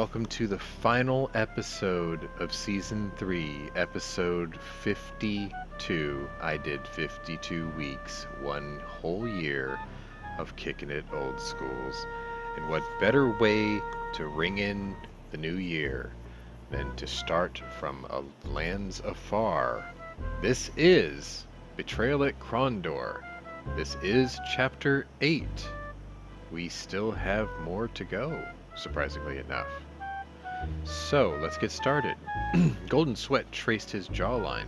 welcome to the final episode of Season 3, Episode 52. I did 52 weeks, one whole year of kicking it old schools. And what better way to ring in the new year than to start from lands afar? This is Betrayal at Krondor. This is Chapter 8. We still have more to go, surprisingly enough. So, let's get started. Golden sweat traced his jawline.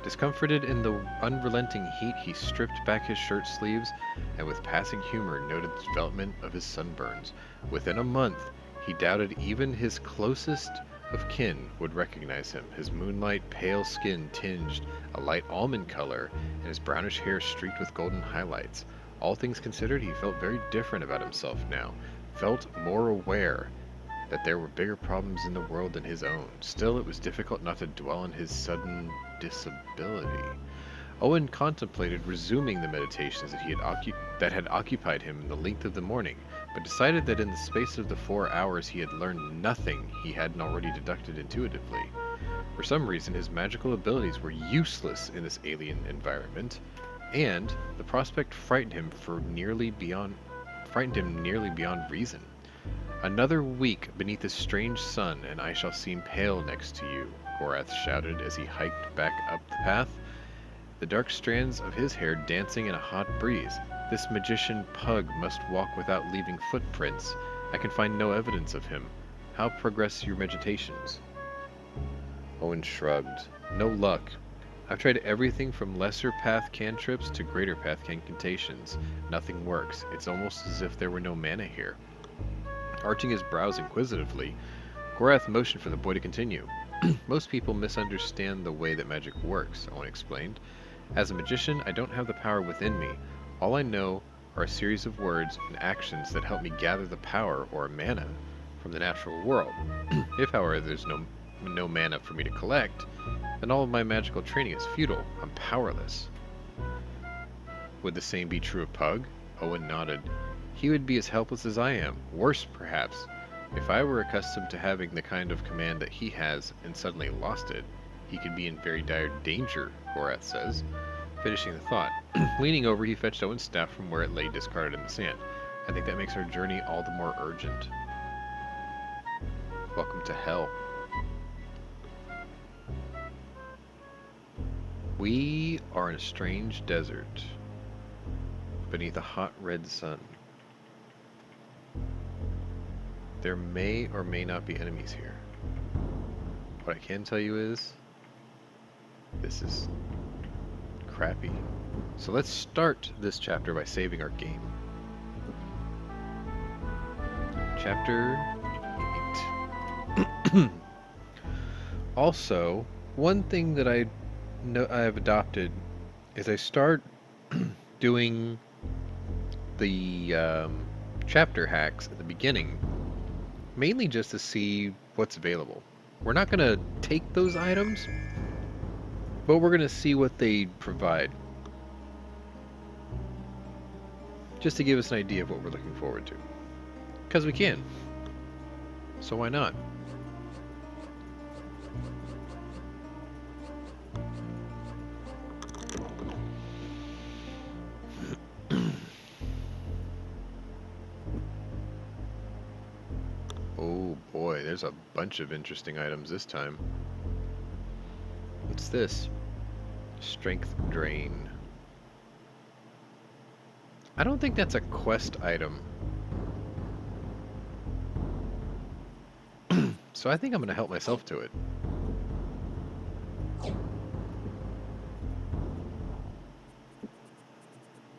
Discomforted in the unrelenting heat, he stripped back his shirt sleeves and with passing humor noted the development of his sunburns. Within a month, he doubted even his closest of kin would recognize him. His moonlight pale skin tinged a light almond color, and his brownish hair streaked with golden highlights. All things considered, he felt very different about himself now, felt more aware that there were bigger problems in the world than his own. Still, it was difficult not to dwell on his sudden disability. Owen contemplated resuming the meditations that had occupied him in the length of the morning, but decided that in the space of the 4 hours he had learned nothing he hadn't already deducted intuitively. For some reason, his magical abilities were useless in this alien environment, and the prospect frightened him nearly beyond reason. Another week beneath this strange sun, and I shall seem pale next to you, Gorath shouted as he hiked back up the path, the dark strands of his hair dancing in a hot breeze. This magician pug must walk without leaving footprints. I can find no evidence of him. How progress your meditations? Owen shrugged. No luck. I've tried everything from lesser path cantrips to greater path incantations. Nothing works. It's almost as if there were no mana here. Arching his brows inquisitively, Gorath motioned for the boy to continue. Most people misunderstand the way that magic works, Owen explained. As a magician, I don't have the power within me. All I know are a series of words and actions that help me gather the power, or mana, from the natural world. If, however, there's no mana for me to collect, then all of my magical training is futile. I'm powerless. Would the same be true of Pug? Owen nodded. He would be as helpless as I am, worse perhaps. If I were accustomed to having the kind of command that he has and suddenly lost it, he could be in very dire danger, Gorath says. Finishing the thought, leaning over, he fetched Owen's staff from where it lay discarded in the sand. I think that makes our journey all the more urgent. Welcome to hell. We are in a strange desert, beneath a hot red sun. There may or may not be enemies here. What I can tell you is, this is crappy. So let's start this chapter by saving our game. Chapter 8. Also, one thing that I have adopted is I start doing the chapter hacks at the beginning, mainly just to see what's available. We're not going to take those items, but we're going to see what they provide, just to give us an idea of what we're looking forward to. Because we can. So why not? Oh boy, there's a bunch of interesting items this time. What's this? Strength drain. I don't think that's a quest item. So I think I'm going to help myself to it.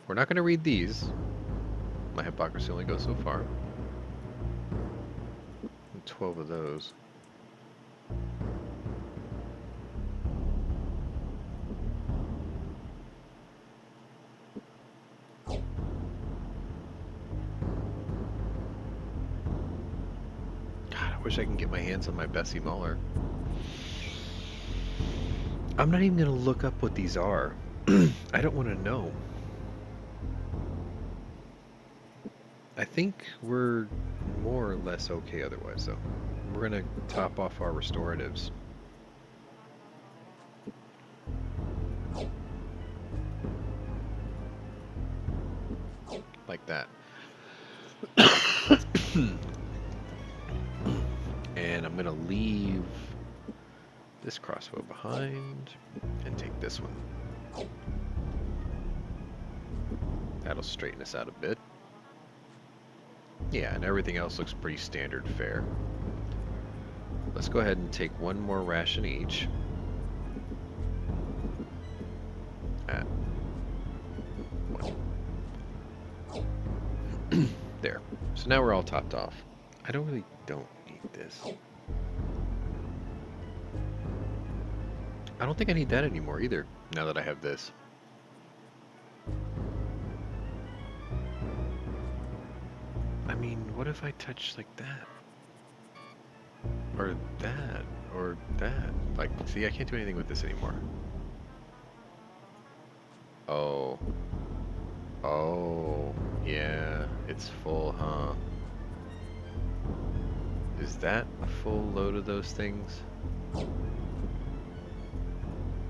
We're not going to read these. My hypocrisy only goes so far. 12 of those. God, I wish I can get my hands on my Bessie Muller. I'm not even going to look up what these are. I don't want to know. I think we're more or less okay otherwise, though. we're going to top off our restoratives. Like that. And I'm going to leave this crossbow behind and take this one. That'll straighten us out a bit. Yeah, and everything else looks pretty standard fare. Let's go ahead and take one more ration each. There. So now we're all topped off. I don't need this. I don't think I need that anymore either, now that I have this. I mean, what if I touch like that? Or that? Or that? Like, see, I can't do anything with this anymore. Oh. Oh. Yeah, it's full, huh? Is that a full load of those things?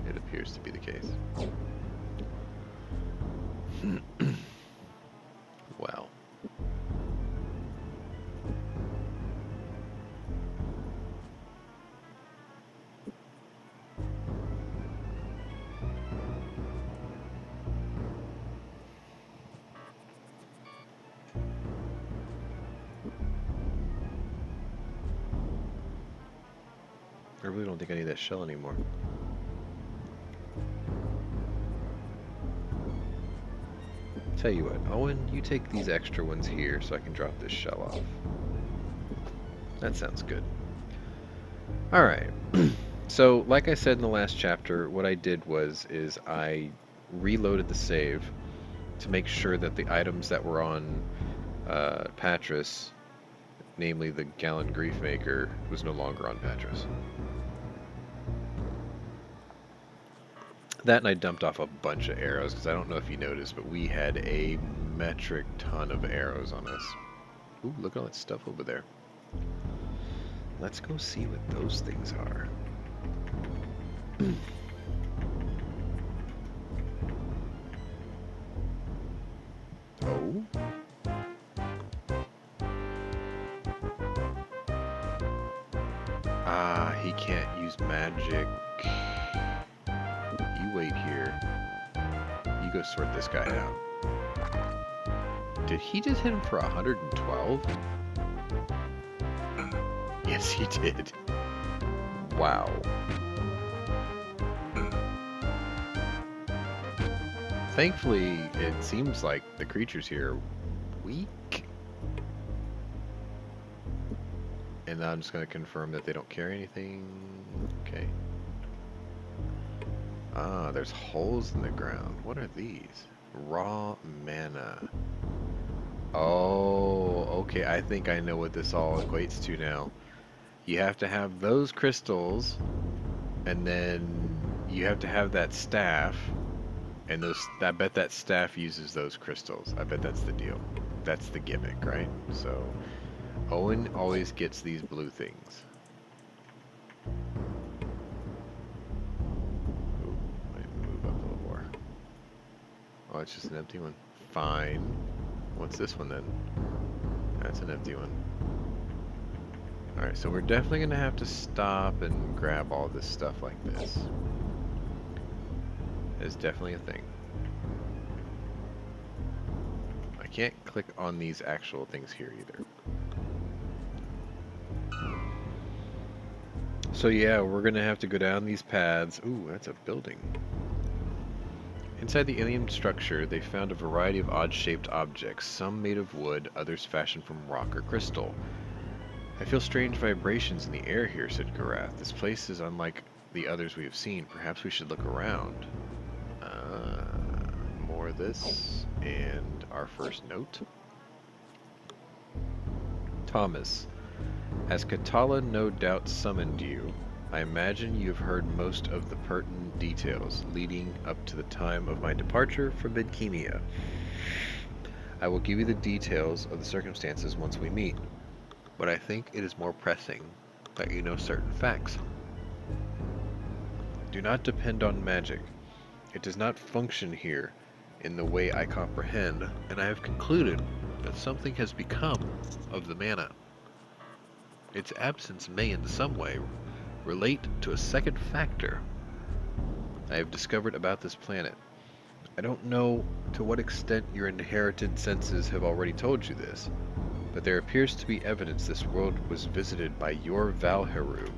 It appears to be the case. Well. I really don't think I need that shell anymore. Tell you what, Owen, you take these extra ones here so I can drop this shell off. That sounds good. Alright, so like I said in the last chapter, what I did is I reloaded the save to make sure that the items that were on Patras, namely the Gallon Griefmaker, was no longer on Patras. That, and I dumped off a bunch of arrows, because I don't know if you noticed, but we had a metric ton of arrows on us. Ooh, look at all that stuff over there. Let's go see what those things are. Oh? Ah, he can't use magic. You wait here. You go sort this guy out. Did he just hit him for 112? Yes, he did. Wow. Thankfully, it seems like the creatures here are weak. And I'm just going to confirm that they don't carry anything. Okay. Ah, there's holes in the ground. What are these? Raw mana. Oh, okay. I think I know what this all equates to now. You have to have those crystals, and then you have to have that staff, and I bet that staff uses those crystals. I bet that's the deal. That's the gimmick, right? So, Owen always gets these blue things. Ooh, I move up a little more. Oh, it's just an empty one. Fine. What's this one then? That's an empty one. Alright, so we're definitely going to have to stop and grab all this stuff like this. It's definitely a thing. I can't click on these actual things here either. So yeah, we're going to have to go down these paths. Ooh, that's a building. Inside the alien structure, they found a variety of odd-shaped objects, some made of wood, others fashioned from rock or crystal. I feel strange vibrations in the air here, said Garath. This place is unlike the others we have seen. Perhaps we should look around. More of this, and our first note. Thomas, as Katala no doubt summoned you, I imagine you have heard most of the pertinent details leading up to the time of my departure from Midkemia. I will give you the details of the circumstances once we meet. But I think it is more pressing let you know certain facts. Do not depend on magic. It does not function here in the way I comprehend, and I have concluded that something has become of the mana. Its absence may in some way relate to a second factor I have discovered about this planet. I don't know to what extent your inherited senses have already told you this, but there appears to be evidence this world was visited by your Valheru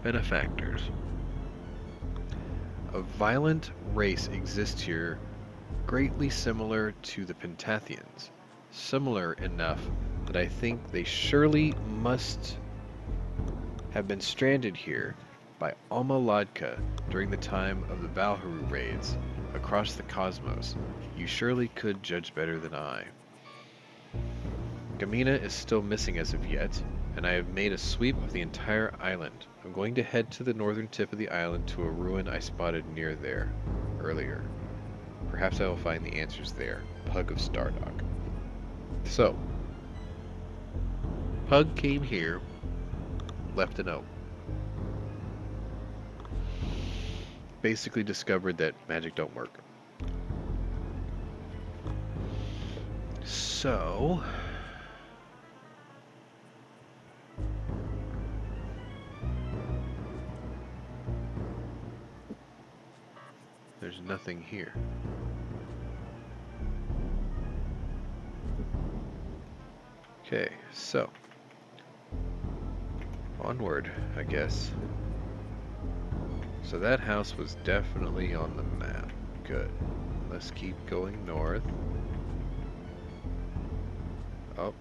benefactors. A violent race exists here greatly similar to the Pentathians, similar enough that I think they surely must have been stranded here by Alma during the time of the Valheru raids across the cosmos. You surely could judge better than I. Gamina is still missing as of yet, and I have made a sweep of the entire island. I'm going to head to the northern tip of the island to a ruin I spotted near there earlier. Perhaps I will find the answers there. Pug of Stardock. So, Pug came here, left a note. Basically discovered that magic don't work. So, there's nothing here. Okay, so onward, I guess. So that house was definitely on the map. Good. Let's keep going north. Oh,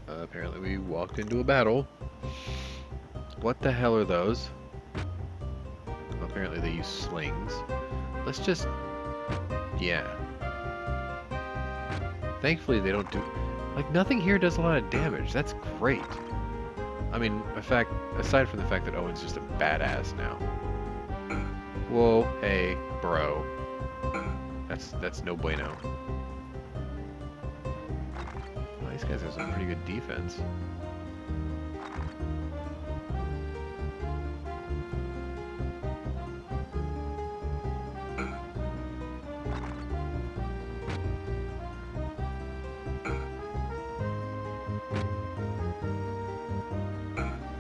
apparently we walked into a battle. What the hell are those? Well, apparently they use slings. Let's just... yeah. Thankfully they don't do... like, nothing here does a lot of damage. That's great. I mean, in fact, aside from the fact that Owen's just a badass now. Whoa, hey, bro. That's no bueno. Well, these guys have some pretty good defense.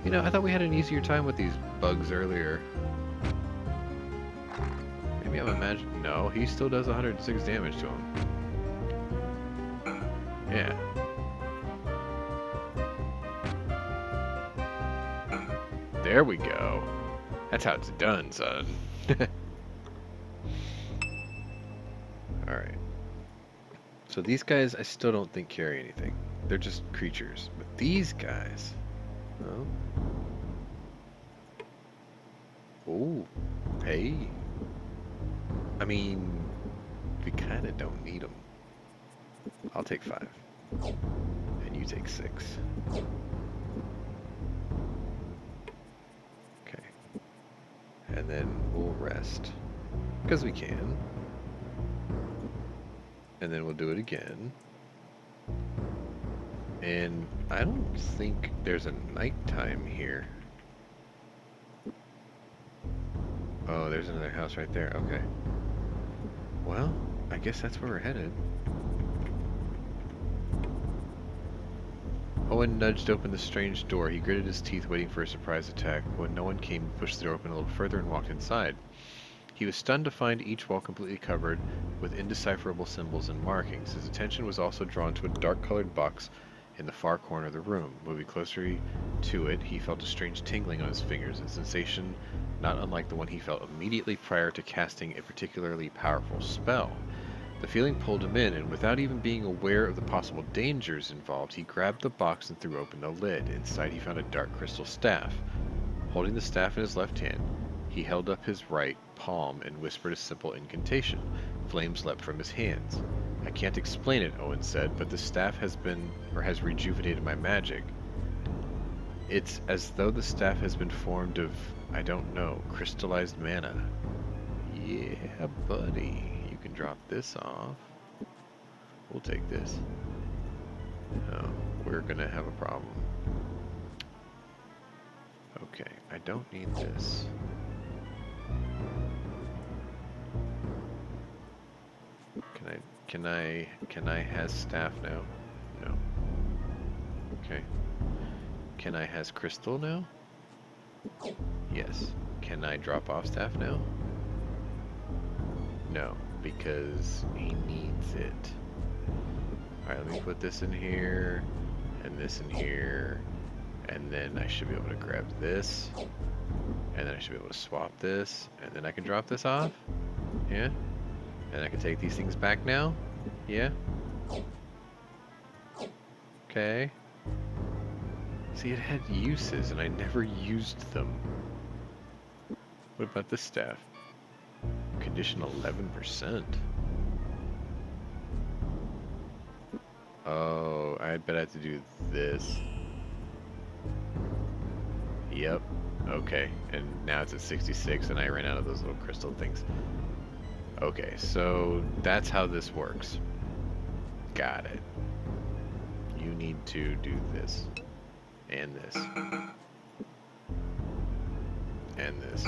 You know, I thought we had an easier time with these bugs earlier. Maybe I'm imagining... no, he still does 106 damage to him. Yeah. There we go. That's how it's done, son. Alright. So these guys, I still don't think carry anything. They're just creatures. But these guys... oh. Ooh. Hey. I mean, we kind of don't need them. I'll take 5. And you take 6. Okay. And then we'll rest. Because we can. And then we'll do it again. And I don't think there's a nighttime here. Oh, there's another house right there. Okay. Well, I guess that's where we're headed. Owen nudged open the strange door. He gritted his teeth, waiting for a surprise attack. When no one came, he pushed the door open a little further and walked inside. He was stunned to find each wall completely covered with indecipherable symbols and markings. His attention was also drawn to a dark-colored box in the far corner of the room. Moving closer to it, he felt a strange tingling on his fingers, a sensation not unlike the one he felt immediately prior to casting a particularly powerful spell. The feeling pulled him in, and without even being aware of the possible dangers involved, he grabbed the box and threw open the lid. Inside, he found a dark crystal staff. Holding the staff in his left hand, he held up his right palm and whispered a simple incantation. Flames leapt from his hands. I can't explain it, Owen said, but the staff has rejuvenated my magic. It's as though the staff has been formed of, I don't know, crystallized mana. Yeah, buddy. You can drop this off. We'll take this. Oh, we're gonna have a problem. Okay, I don't need this. Can I has staff now? No. Okay. Can I has crystal now? Yes. Can I drop off staff now? No, because he needs it. Alright, let me put this in here, and this in here, and then I should be able to grab this, and then I should be able to swap this, and then I can drop this off? Yeah? And I can take these things back now? Yeah? Okay. See, it had uses, and I never used them. What about this staff? Condition 11%. Oh, I bet I have to do this. Yep. Okay, and now it's at 66, and I ran out of those little crystal things. Okay, so that's how this works. Got it. You need to do this. And this. And this.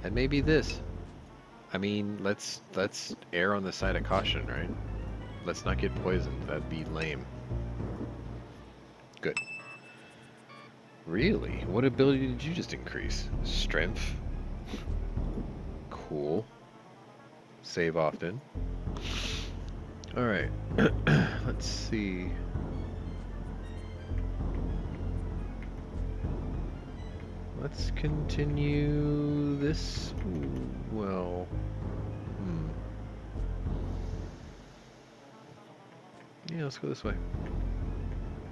And maybe this. I mean, let's err on the side of caution, right? Let's not get poisoned. That'd be lame. Good. Really? What ability did you just increase? Strength? Cool. Save often. Alright. Let's see. Let's continue this. Well. Yeah, let's go this way.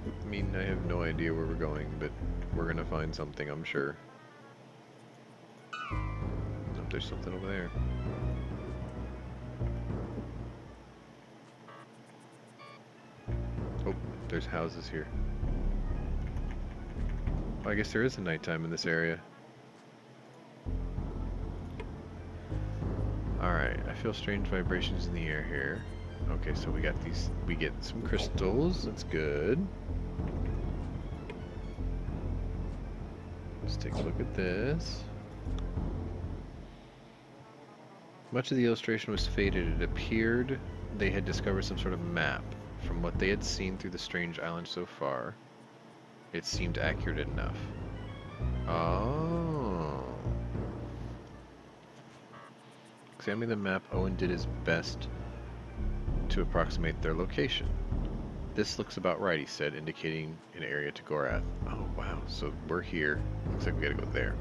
I mean, I have no idea where we're going, but we're gonna find something, I'm sure. Oh, there's something over there. Oh, there's houses here. Oh, I guess there is a nighttime in this area. Alright, I feel strange vibrations in the air here. Okay, so we got these, we get some crystals, that's good. Let's take a look at this. Much of the illustration was faded. It appeared they had discovered some sort of map. From what they had seen through the strange island so far, it seemed accurate enough. Oh. Examining the map, Owen did his best to approximate their location. This looks about right, he said, indicating an area to Gorath. Oh, wow. So we're here. Looks like we gotta go there.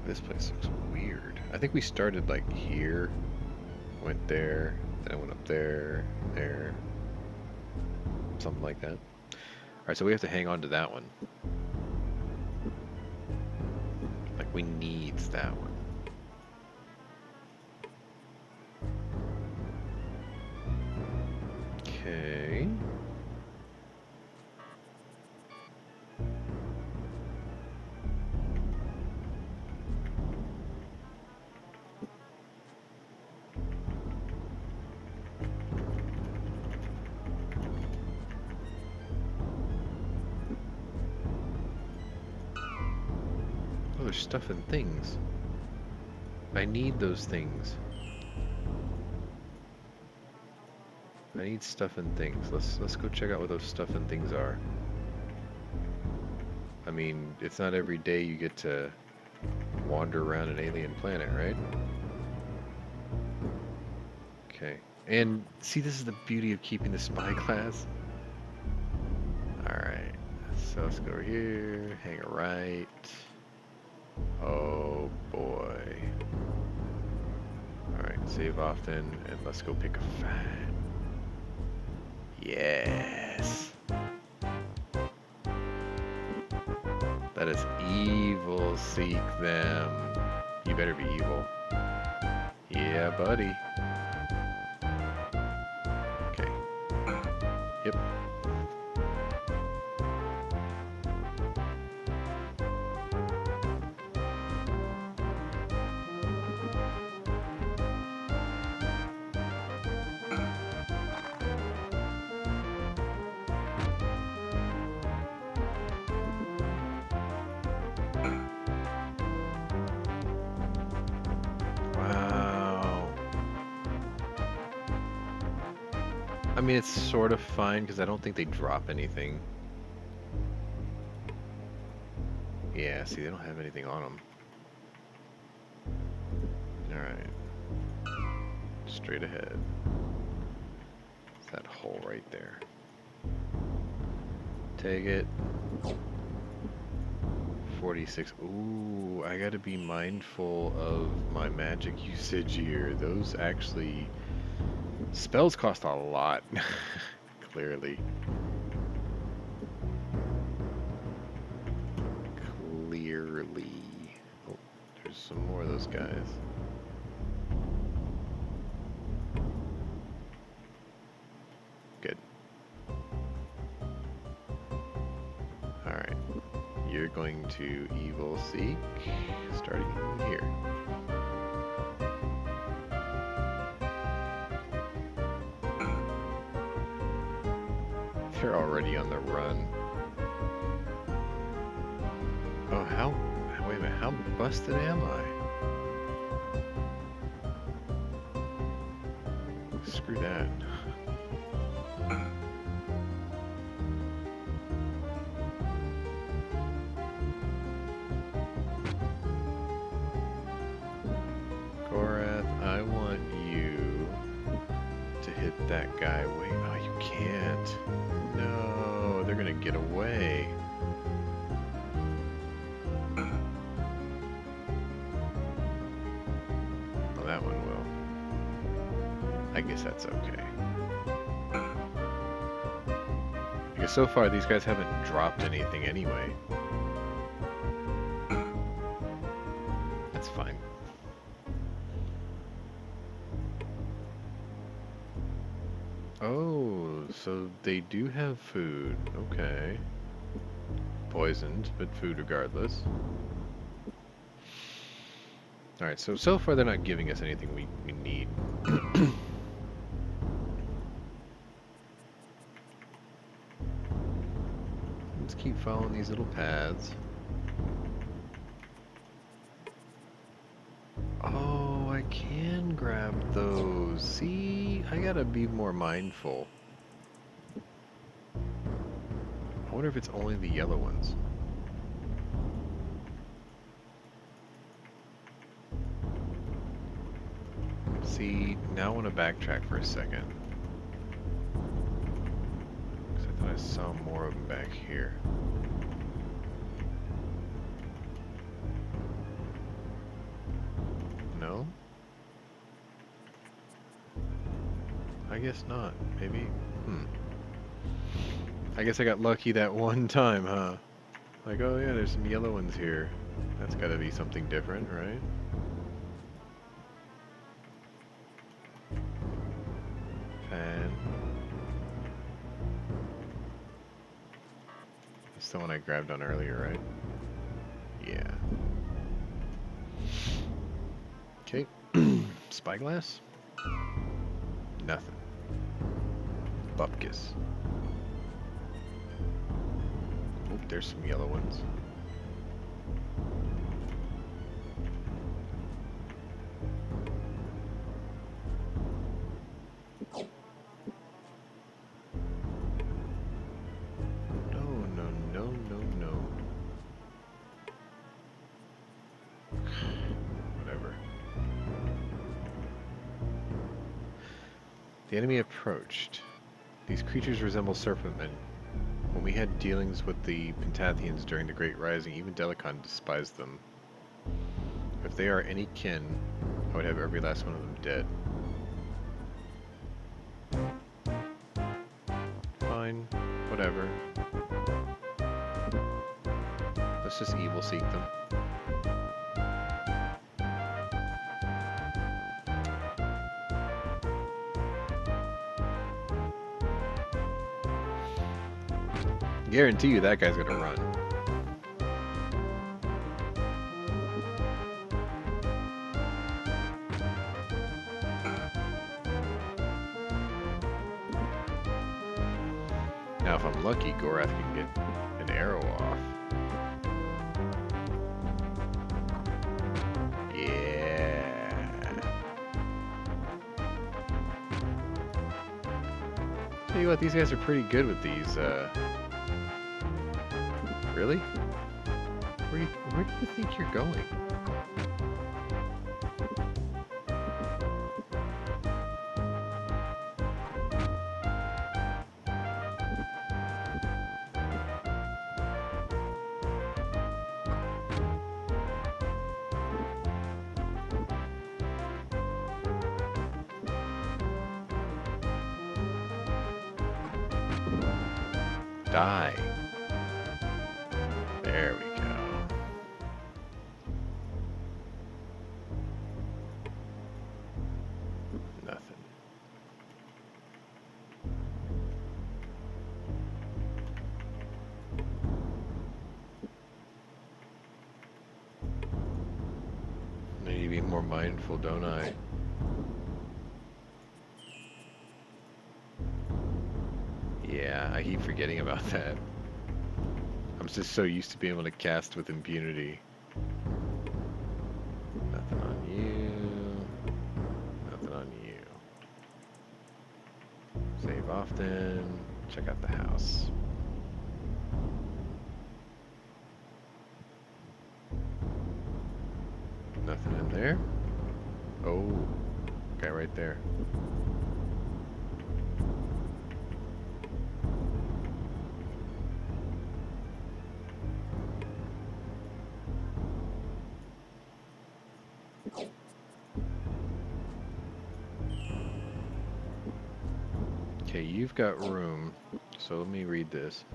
This place looks weird. I think we started like here, went there, then I went up there, there. Something like that. Alright, so we have to hang on to that one. Like, we need that one. Okay. Oh, there's stuff and things. I need those things. I need stuff and things. Let's go check out what those stuff and things are. I mean, it's not every day you get to wander around an alien planet, right? Okay. And see, this is the beauty of keeping the spyglass. Alright. So let's go over here, hang a right. Oh boy. Alright, save often, and let's go pick a fight. Yes. That is evil. Seek them. You better be evil. Yeah, buddy. Okay. Yep. I mean, it's sort of fine because I don't think they drop anything. Yeah, see, they don't have anything on them. Alright. Straight ahead. It's that hole right there. Take it. 46. Ooh, I gotta be mindful of my magic usage here. Those actually... Spells cost a lot. Clearly. Oh, there's some more of those guys. Good. Alright. You're going to Evil Seek, starting here. They're already on the run. Oh, how... Wait a minute, how busted am I? Screw that. Gorath, I want you to hit that guy. Wait, oh, you can't. No, they're gonna get away. Well, that one will. I guess that's okay. Because so far these guys haven't dropped anything anyway. That's fine. Oh, so they do have food. Okay. Poisoned, but food regardless. Alright, so far they're not giving us anything we need. Let's keep following these little paths. Oh, I can grab those. See? I gotta be more mindful. I wonder if it's only the yellow ones. See, now I want to backtrack for a second. Because I thought I saw more of them back here. No? I guess not. Maybe? I guess I got lucky that one time, huh? Like, oh yeah, there's some yellow ones here. That's gotta be something different, right? Fan. That's the one I grabbed on earlier, right? Yeah. Okay. Spyglass? Nothing. Bupkis. Oop, there's some yellow ones. The enemy approached. These creatures resemble serpentmen. When we had dealings with the Pentathians during the Great Rising, even Delicon despised them. If they are any kin, I would have every last one of them dead. Fine. Whatever. Let's just evil seek them. Guarantee you that guy's gonna run. Now if I'm lucky, Gorath can get an arrow off. Yeah. Tell you what, these guys are pretty good with these, Really? Where do you think you're going? Die. There we go. Nothing. I need to be more mindful, don't I? Yeah, I keep forgetting about that. I'm just so used to being able to cast with impunity. Nothing on you. Nothing on you. Save often. Check out the house. Nothing in there. Oh, guy right there. Okay, you've got room, so let me read this.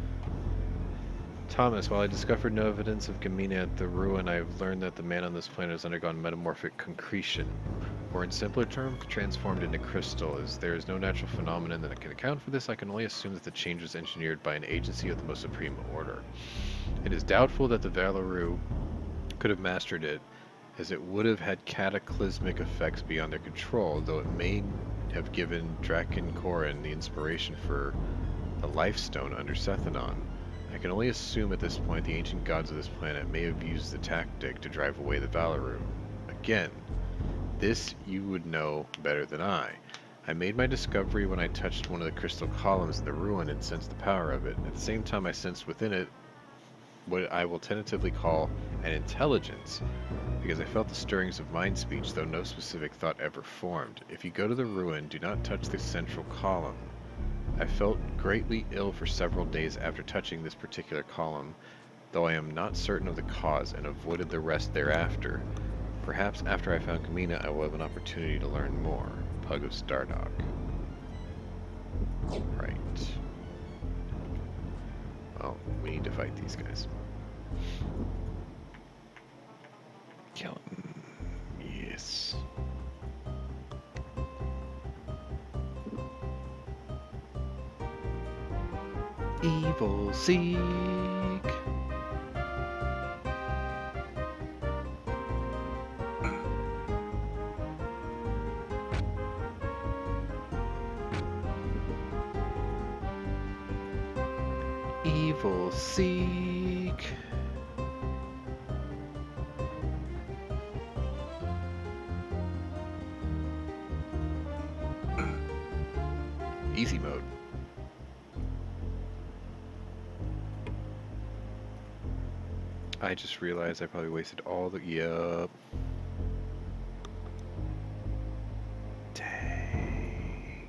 Thomas, while I discovered no evidence of Gamina at the ruin, I have learned that the man on this planet has undergone metamorphic concretion, or in simpler terms, transformed into crystal. As there is no natural phenomenon that can account for this, I can only assume that the change was engineered by an agency of the most supreme order. It is doubtful that the Valeru could have mastered it, as it would have had cataclysmic effects beyond their control, though it may have given Draken Korin the inspiration for the Life Stone under Sethanon. I can only assume at this point the ancient gods of this planet may have used the tactic to drive away the Valeru. Again, this you would know better than I. I made my discovery when I touched one of the crystal columns in the ruin and sensed the power of it. At the same time, I sensed within it what I will tentatively call an intelligence, because I felt the stirrings of mind speech, though no specific thought ever formed. If you go to the ruin, do not touch the central column. I felt greatly ill for several days after touching this particular column, though I am not certain of the cause, and avoided the rest thereafter. Perhaps after I found Gamina, I will have an opportunity to learn more. Pug of Stardog. Right. Well, we need to fight these guys. Kill him. Yes. Evil Seek. Evil Seek. Easy mode. I just realized I probably wasted all the... Yup. Dang.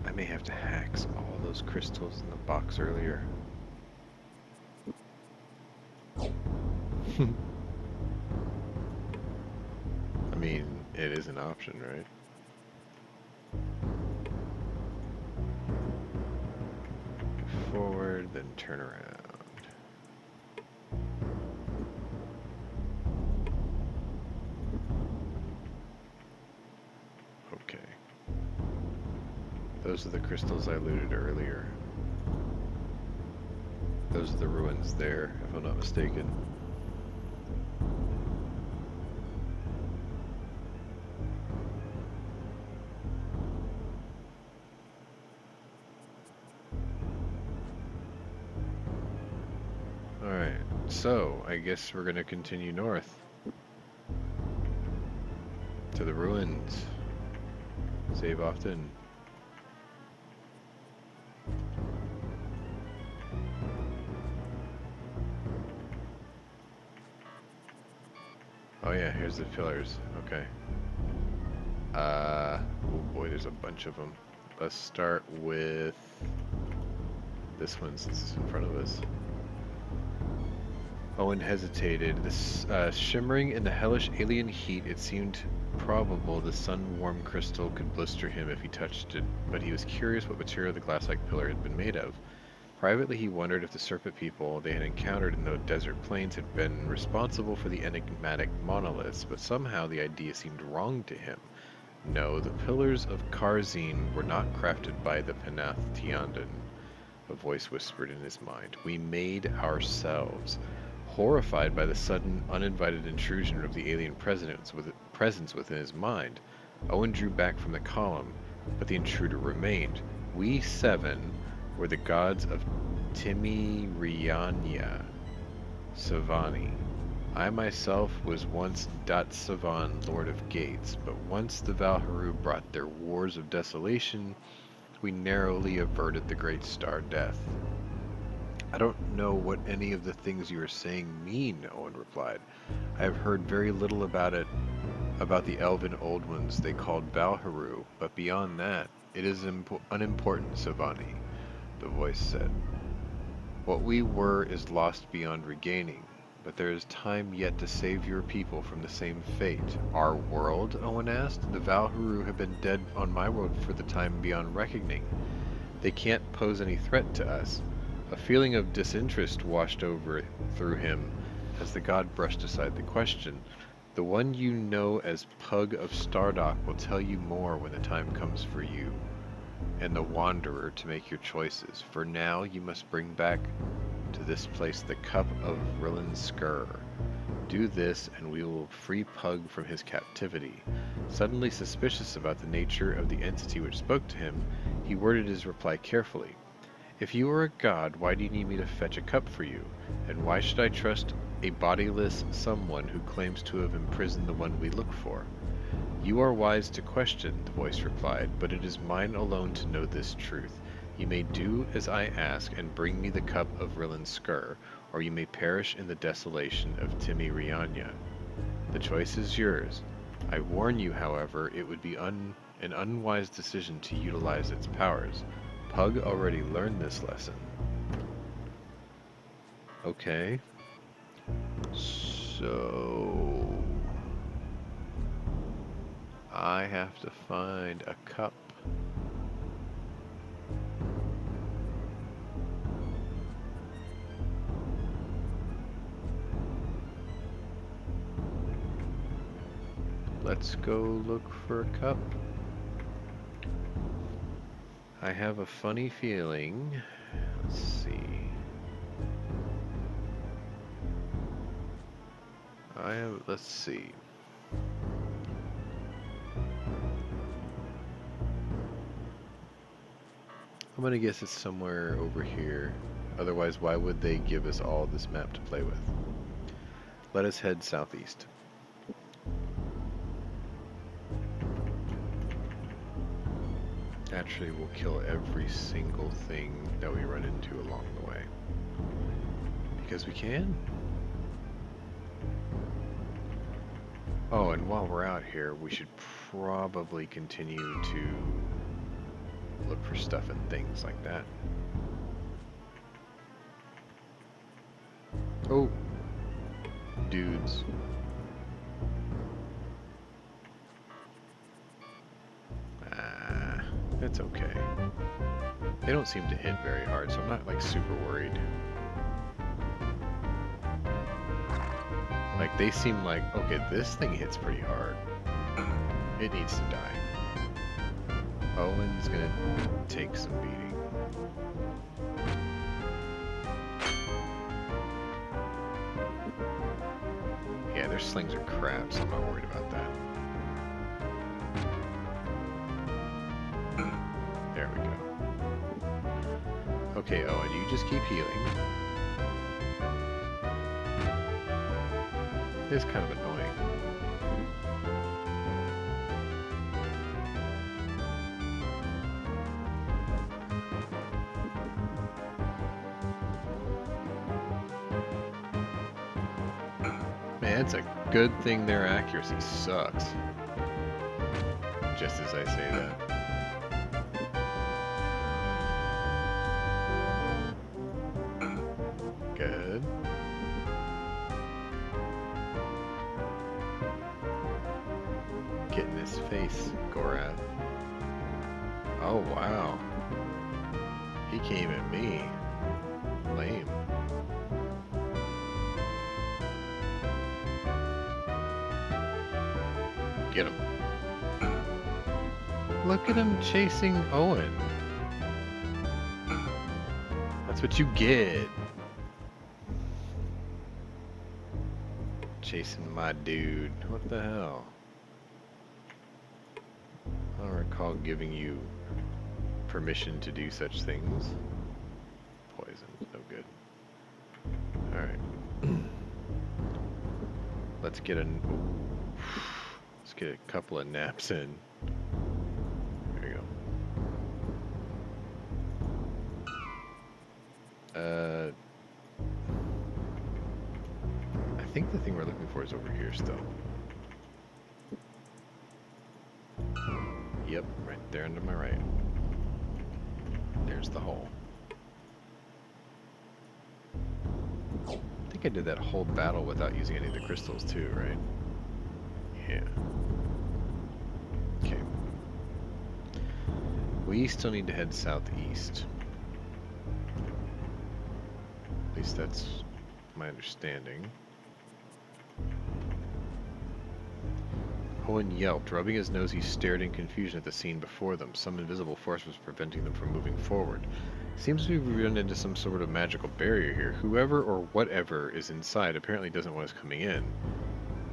I may have to hack all those crystals in the box earlier. I mean, it is an option, right? Forward, then turn around. Okay. Those are the crystals I looted earlier. Those are the ruins there, if I'm not mistaken. Alright, so I guess we're gonna continue north to the ruins. Save often. Oh yeah, here's the pillars. Okay. Oh boy, there's a bunch of them. Let's start with this one since it's in front of us. Owen hesitated. This shimmering in the hellish alien heat, it seemed probable the sun-warm crystal could blister him if he touched it, but he was curious what material the glass-like pillar had been made of. Privately, he wondered if the serpent people they had encountered in the desert plains had been responsible for the enigmatic monoliths, but somehow the idea seemed wrong to him. No, the pillars of Karzin were not crafted by the Panath Tiandan, a voice whispered in his mind. We made ourselves. Horrified by the sudden, uninvited intrusion of the alien presence within his mind, Owen drew back from the column, but the intruder remained. We seven were the gods of Timiryanya, Savani. I myself was once Datsavan, Lord of Gates, but once the Valharu brought their wars of desolation, we narrowly averted the great star death. I don't know what any of the things you are saying mean, Owen replied. I have heard very little about the elven old ones they called Valharu, but beyond that, it is unimportant, Savani, the voice said. What we were is lost beyond regaining, but there is time yet to save your people from the same fate. Our world? Owen asked. The Valharu have been dead on my world for the time beyond reckoning. They can't pose any threat to us. A feeling of disinterest washed through him as the god brushed aside the question. The one you know as Pug of Stardock will tell you more when the time comes for you and the Wanderer to make your choices. For now, you must bring back to this place the cup of Rillan Skur. Do this, and we will free Pug from his captivity. Suddenly suspicious about the nature of the entity which spoke to him, he worded his reply carefully. If you are a god, why do you need me to fetch a cup for you? And why should I trust a bodiless someone who claims to have imprisoned the one we look for? You are wise to question, the voice replied, but it is mine alone to know this truth. You may do as I ask and bring me the cup of Rillan Skur, or you may perish in the desolation of Timiryanya. The choice is yours. I warn you, however, it would be an unwise decision to utilize its powers. Pug already learned this lesson. Okay. So I have to find a cup. Let's go look for a cup. I have a funny feeling. Let's see. Let's see. I'm gonna guess it's somewhere over here. Otherwise, why would they give us all this map to play with? Let us head southeast. Actually, we'll kill every single thing that we run into along the way. Because we can. Oh, and while we're out here, we should probably continue to look for stuff and things like that. Oh, dudes. It's okay. They don't seem to hit very hard, so I'm not like super worried. Like they seem like, okay, this thing hits pretty hard. It needs to die. Owen's gonna take some beating. Yeah, their slings are crap, so I'm not worried about that. There we go. Okay, Owen, you just keep healing. It's kind of annoying. Man, it's a good thing their accuracy sucks. Just as I say that. Good. Get in his face, Gorath. Oh, wow. He came at me. Lame. Get him. Look at him chasing Owen. That's what you get. Chasing my dude. What the hell? I don't recall giving you permission to do such things. Poison. No good. Alright. Let's get a couple of naps in. There you go. I think the thing we're looking for is over here still. Yep, right there into my right. There's the hole. I think I did that whole battle without using any of the crystals too, right? Yeah. Okay. We still need to head southeast. At least that's my understanding. Owen yelped. Rubbing his nose, he stared in confusion at the scene before them. Some invisible force was preventing them from moving forward. Seems to be run into some sort of magical barrier here. Whoever or whatever is inside apparently doesn't want us coming in.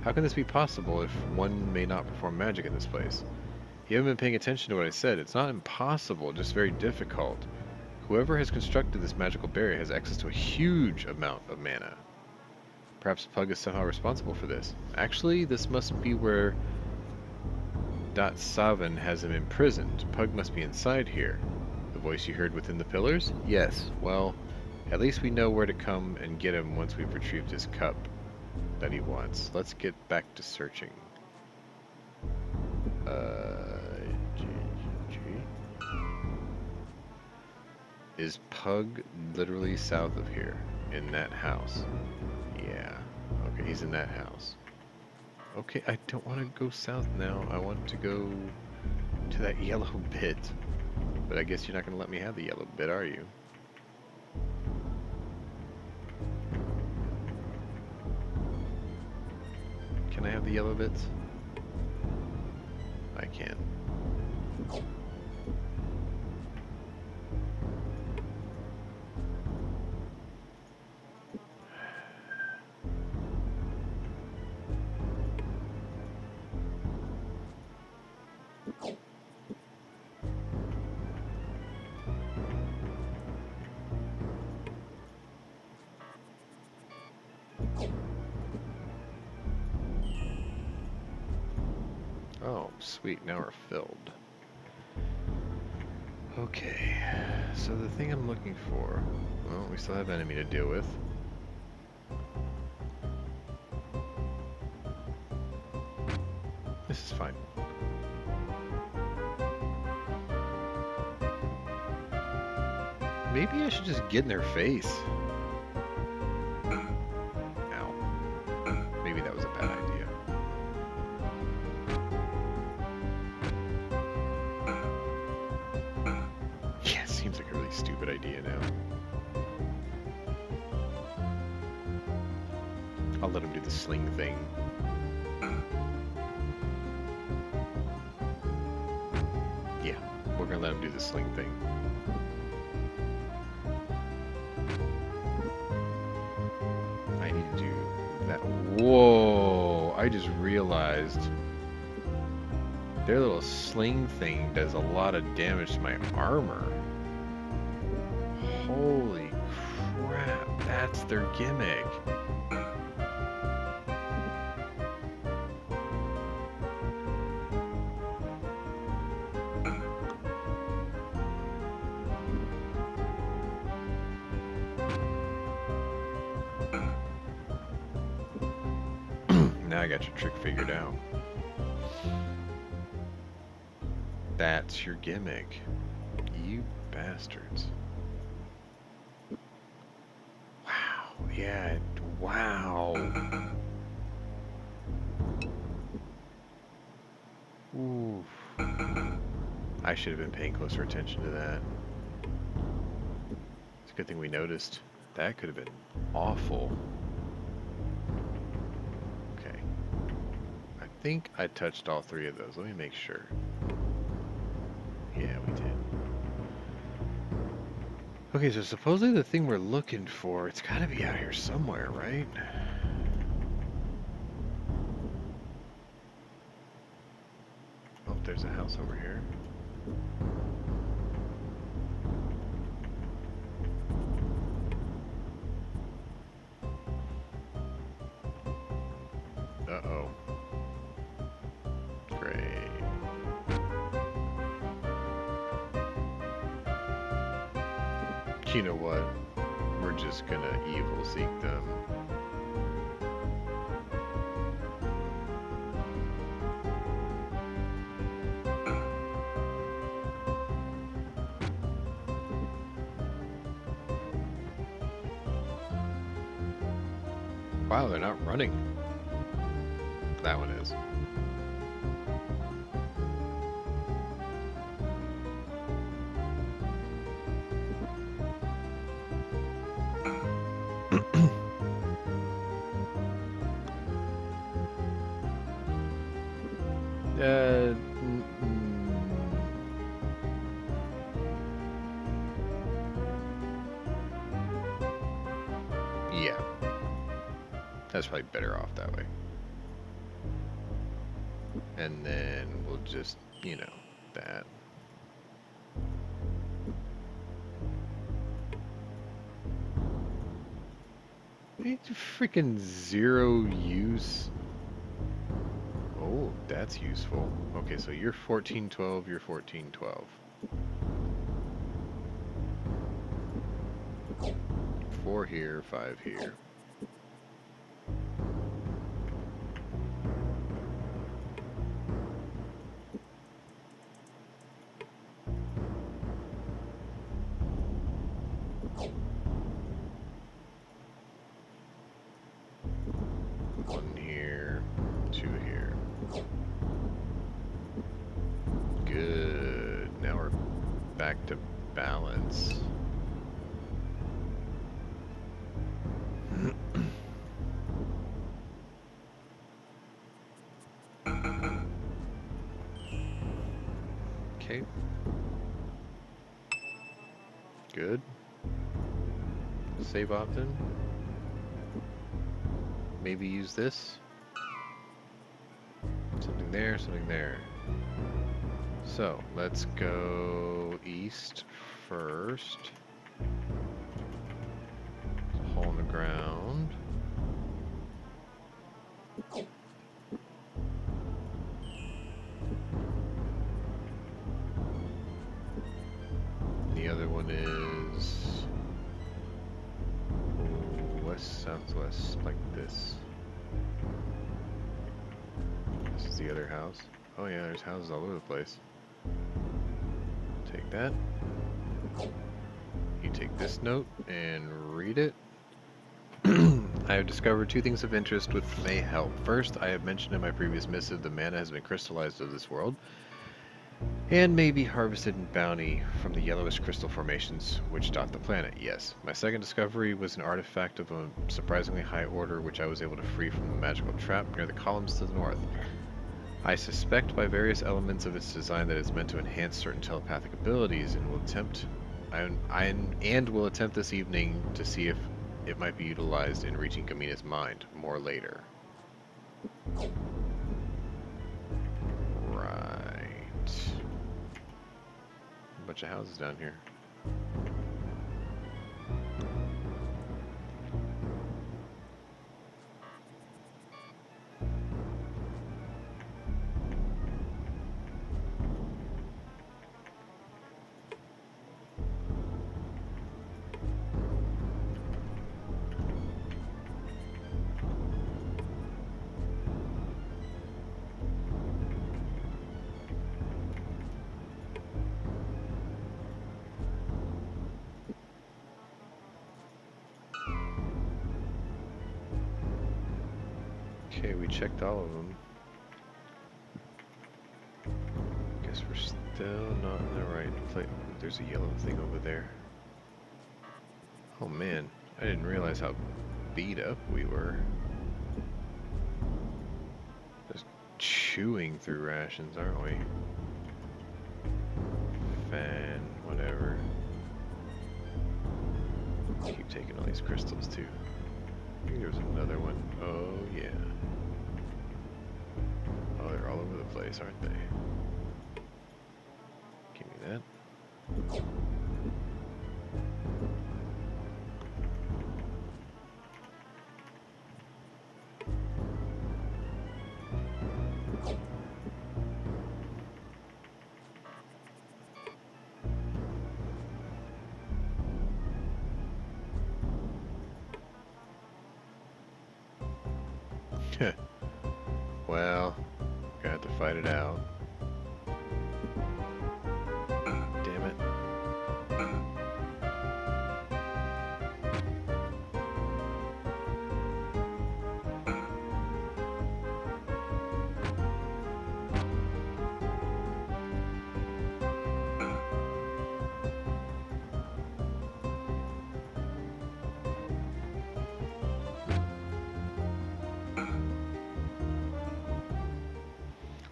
How can this be possible if one may not perform magic in this place? You haven't been paying attention to what I said. It's not impossible, just very difficult. Whoever has constructed this magical barrier has access to a huge amount of mana. Perhaps Pug is somehow responsible for this. Actually, this must be where Savin has him imprisoned. Pug must be inside here. The voice you heard within the pillars? Yes. Well, at least we know where to come and get him once we've retrieved his cup that he wants. Let's get back to searching. Is Pug literally south of here? In that house? Yeah. Okay, he's in that house. Okay, I don't want to go south now. I want to go to that yellow bit. But I guess you're not going to let me have the yellow bit, are you? Can I have the yellow bits? I can. Oh, sweet, now we're filled. Okay, so the thing I'm looking for, well, we still have enemy to deal with. This is fine. Maybe I should just get in their face. Ow. Maybe that was a bad idea. Yeah, seems like a really stupid idea now. I'll let him do the sling thing. Yeah, we're gonna let him do the sling thing. I need to do that. Whoa! I just realized their little sling thing does a lot of damage to my armor. Holy crap, that's their gimmick. now I got your trick figured out. That's your gimmick. You bastards. Wow. Yeah. Wow. Ooh. I should have been paying closer attention to that. It's a good thing we noticed. That could have been awful. Okay. I think I touched all three of those. Let me make sure. Yeah, we did. Okay, so supposedly the thing we're looking for, it's gotta be out here somewhere, right? Oh, there's a house over here. Uh-oh. Great. You know what? We're just gonna evil seek them. Wow, they're not running. That one is. Yeah. That's probably better off that way. And then we'll just, you know, that. It's freaking zero use. Oh, that's useful. Okay, so you're 1412, you're 1412. 4 here, 5 here. One here, 2 here. Good. Now we're back to balance. Okay. Good. Save often. Maybe use this. Something there, something there. So, let's go east first. Hole in the ground. The other one is west, southwest, like this. This is the other house. Oh yeah, there's houses all over the place. Take that. You take this note and read it. I have discovered 2 things of interest which may help. First, I have mentioned in my previous missive the mana has been crystallized of this world and may be harvested in bounty from the yellowish crystal formations which dot the planet. Yes. My second discovery was an artifact of a surprisingly high order which I was able to free from the magical trap near the columns to the north. I suspect by various elements of its design that it's meant to enhance certain telepathic abilities and will attempt this evening to see if it might be utilized in reaching Gamina's mind. More later. Right. A bunch of houses down here. Okay, we checked all of them. Guess we're still not in the right place. There's a yellow thing over there. Oh man, I didn't realize how beat up we were. Just chewing through rations, aren't we? Fan, whatever. Keep taking all these crystals too. I think there's another one. Oh yeah. Oh, they're all over the place, aren't they? Give me that. Well, got to fight it out. Damn it.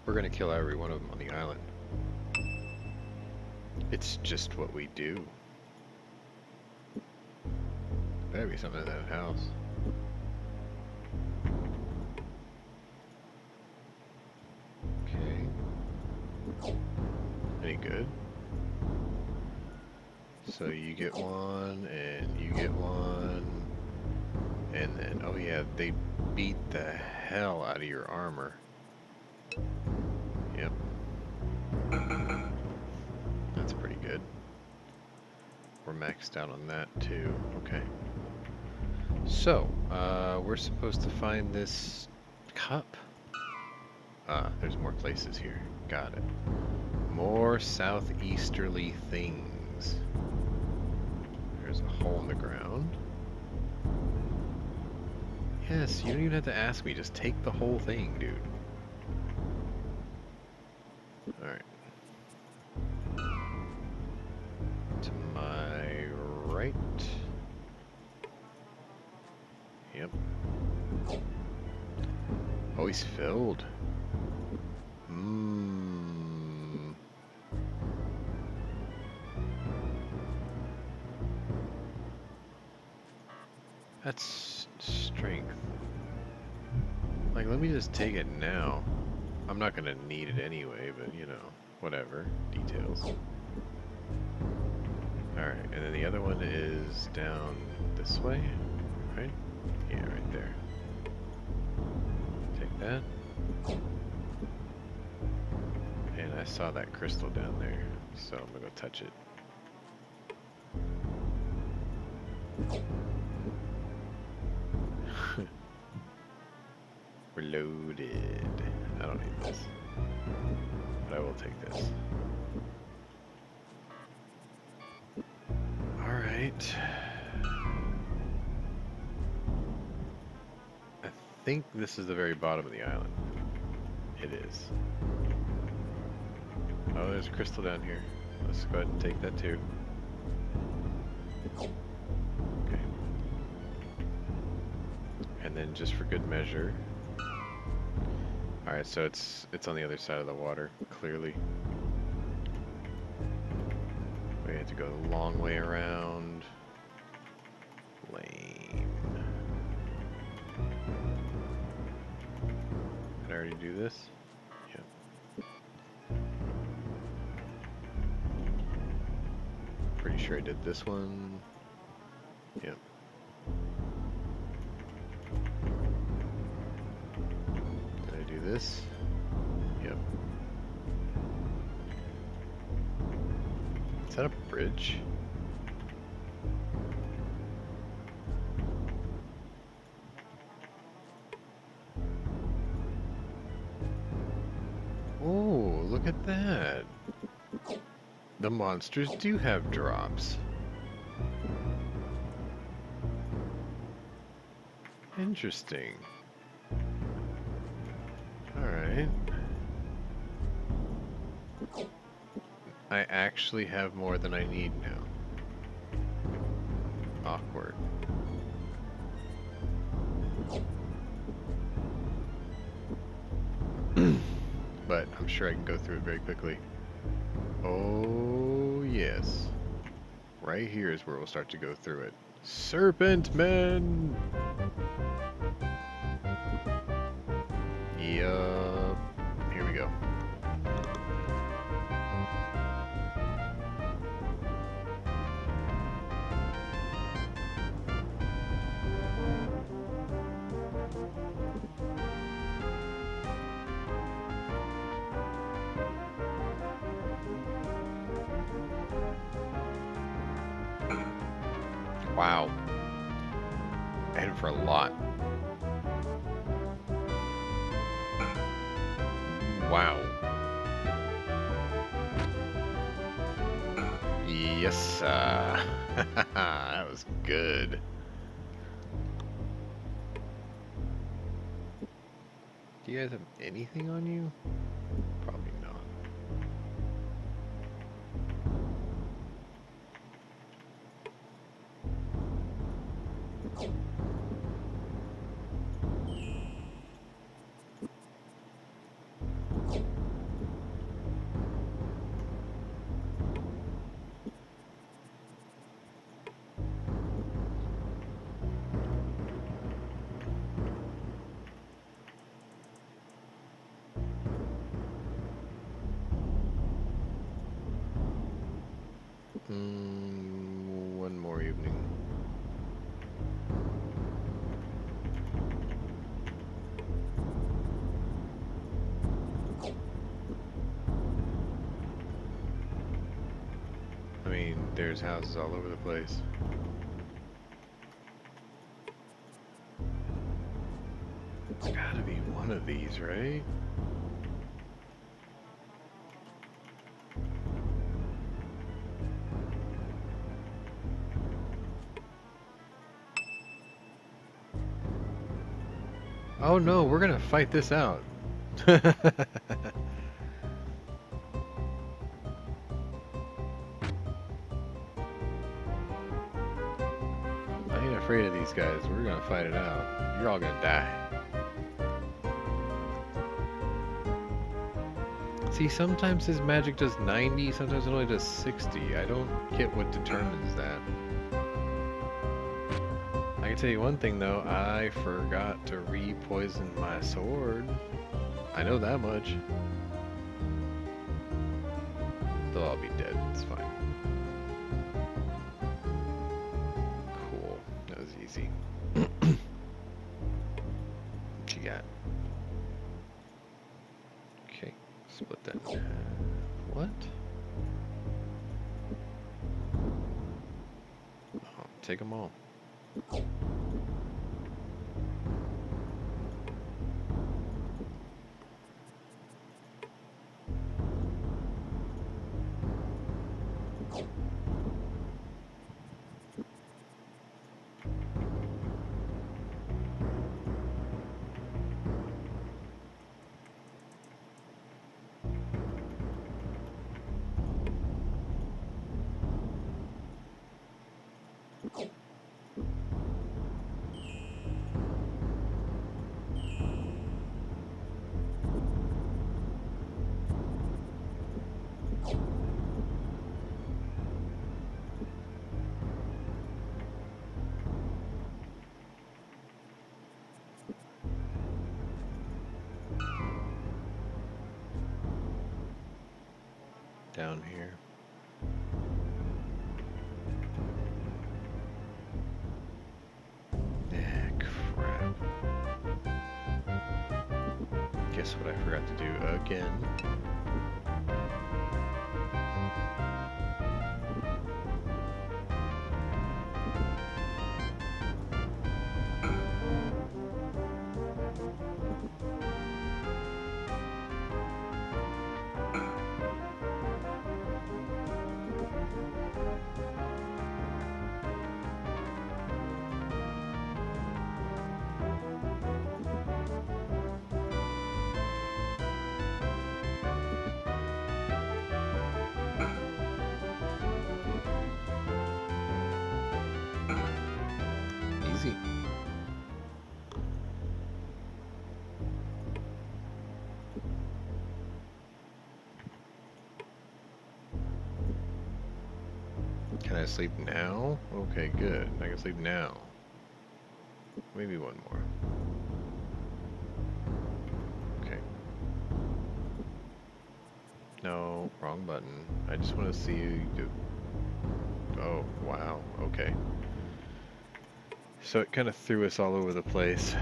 We're gonna kill every one of them on the island. It's just what we do. Better be something in that house. Okay. Any good? So you get one, and you get one, and then, oh yeah, they beat the hell out of your armor. Yep. That's pretty good. We're maxed out on that too. Okay. So, we're supposed to find this cup. There's more places here. Got it. More southeasterly things. There's a hole in the ground. Yes, you don't even have to ask me. Just take the whole thing, dude. Alright. To my right. Yep. Oh, he's filled. Mmm. That's strength. Like, let me just take it now. I'm not gonna need it anyway, but you know, whatever. Details. Alright, and then the other one is down this way, right? Yeah, right there. Take that. And I saw that crystal down there, so I'm gonna go touch it. We're loaded. I don't need this, but I will take this. Alright. I think this is the very bottom of the island. It is. Oh, there's a crystal down here. Let's go ahead and take that too. Okay. And then just for good measure. Alright, so it's on the other side of the water, clearly. We have to go the long way around. Lame. Did I already do this? Yep. Pretty sure I did this one. Yep. Did I do this? Yep. Is that a bridge? Oh, look at that. The monsters do have drops. Interesting. Alright. I actually have more than I need now. Awkward. But I'm sure I can go through it very quickly. Oh, yes. Right here is where we'll start to go through it. Serpent Men! Yup. Here we go. Wow. Heading for a lot. Wow. Yes, that was good. Do you guys have anything on you? Probably not. One more evening. I mean, there's houses all over the place. It's gotta be one of these, right? Oh no, we're gonna fight this out. I ain't afraid of these guys. We're gonna fight it out. You're all gonna die. See, sometimes his magic does 90, sometimes it only does 60. I don't get what determines that. I can tell you one thing though, I forgot to re-poison my sword. I know that much. They'll all be dead, it's fine. Cool, that was easy. What you got? Okay, split that in half. What? Oh, take them all. Down here. Ah, crap. Guess what I forgot to do again? sleep now? Okay, good. I can sleep now. Maybe one more. Okay. No, wrong button. I just want to see you do... Oh, wow. Okay. So it kind of threw us all over the place.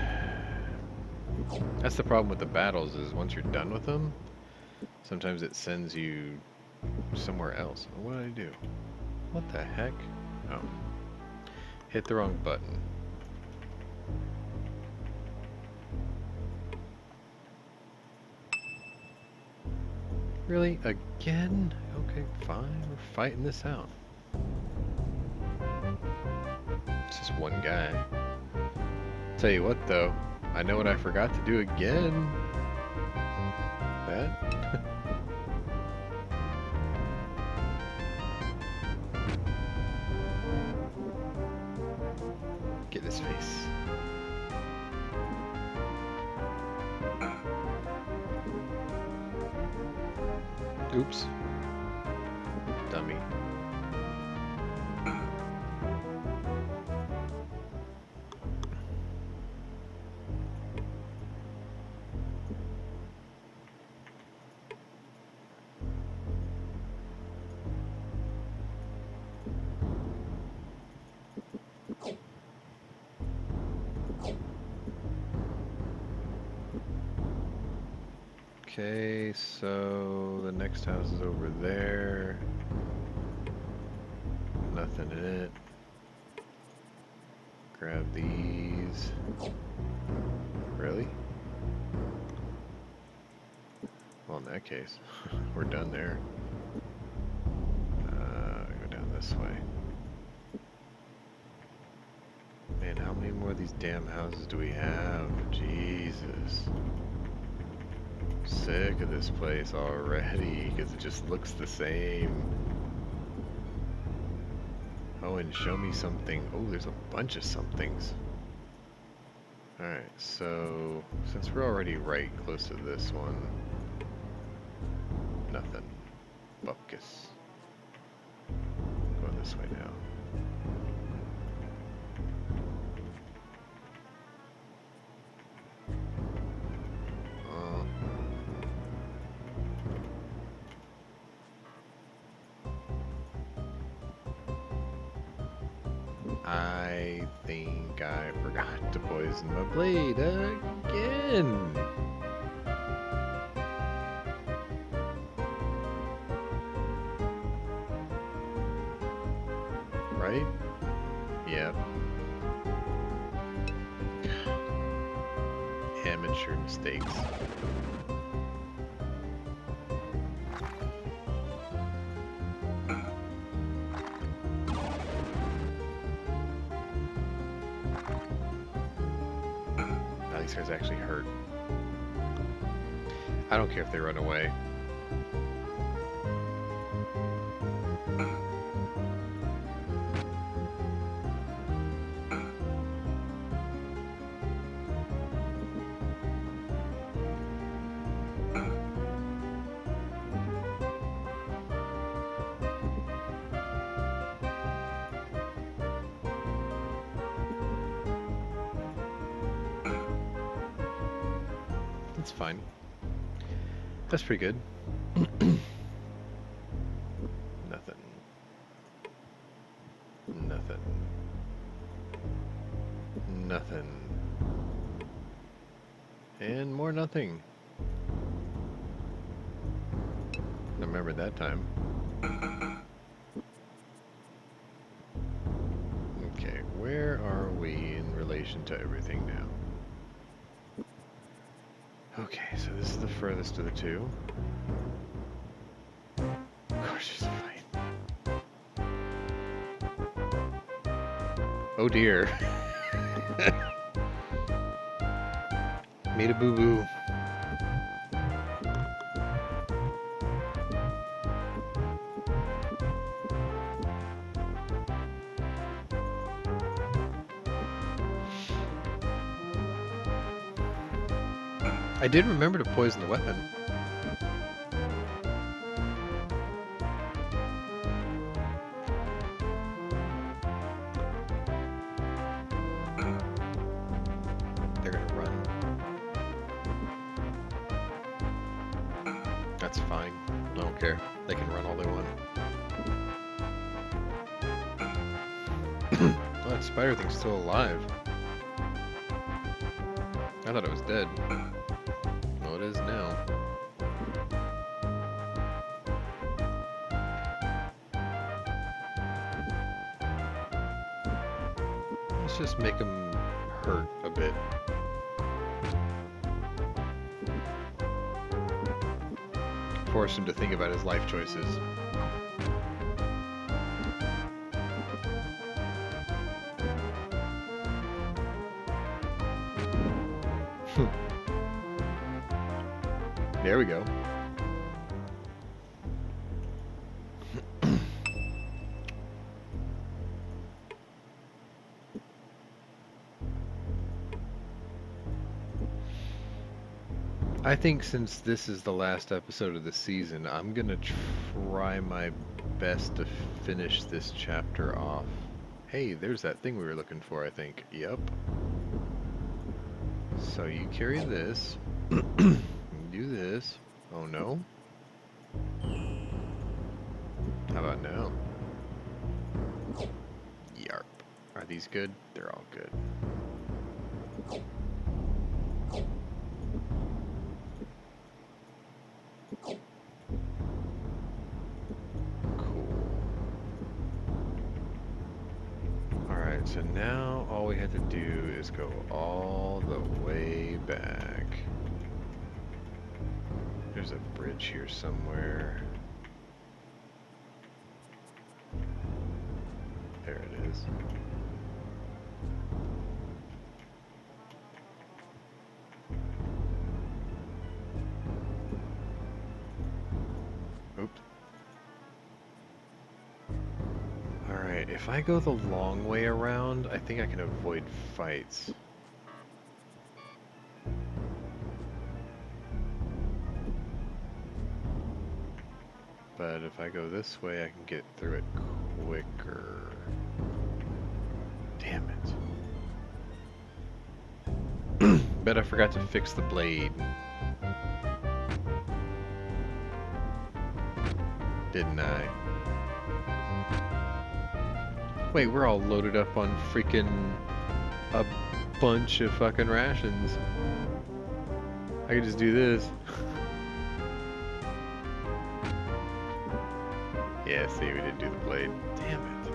That's the problem with the battles, is once you're done with them, sometimes it sends you somewhere else. What did I do? What the heck? Oh. Hit the wrong button. Really? Again? Okay, fine. We're fighting this out. It's just one guy. Tell you what, though. I know what I forgot to do again. That? Get his face. Oops. Dummy. Okay, so the next house is over there. Nothing in it. Grab these. Really? Well, in that case, we're done there. Go down this way. Man, how many more of these damn houses do we have? Jesus. Sick of this place already, because it just looks the same. Oh, and show me something. Oh, there's a bunch of somethings. Alright, so since we're already right close to this one, nothing. Bupkis. Going this way now. I think I forgot to poison my blade again. Right? Yep. Amateur mistakes. These guys actually hurt. I don't care if they run away. That's fine. That's pretty good. Nothing. Nothing. Nothing. And more nothing. I remember that time. Okay, where are we in relation to everything now? Okay, so this is the furthest of the two. Of course there's a fight. Oh dear. Made a boo-boo. I did remember to poison the weapon. care. They can run all they want. Oh, that spider thing's still alive. I thought it was dead. Well, it is now. Let's just make him hurt a bit. Force him to think about his life choices. There we go. I think since this is the last episode of the season, I'm gonna try my best to finish this chapter off. Hey, there's that thing we were looking for, I think. Yep. So you carry this. You do this. Oh no. How about now? Yarp. Are these good? They're all good. So now all we have to do is go all the way back. There's a bridge here somewhere. There it is. Oops. Alright, if I go the long way around, I think I can avoid fights. But if I go this way, I can get through it quicker. Damn it. Bet I forgot to fix the blade. Didn't I? Wait, we're all loaded up on freaking a bunch of fucking rations. I could just do this. Yeah, see, we didn't do the blade. Damn it.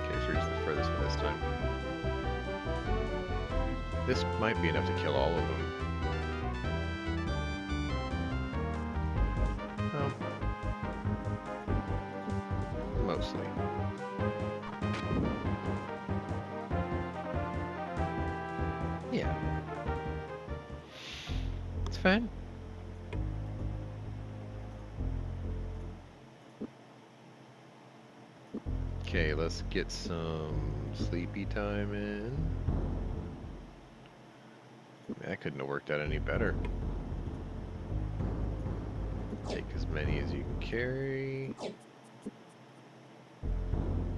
Okay, so here's the furthest one this time. This might be enough to kill all of them. Oh. Mostly. Yeah. It's fine. Okay, let's get some sleepy time in. That couldn't have worked out any better. Take as many as you can carry.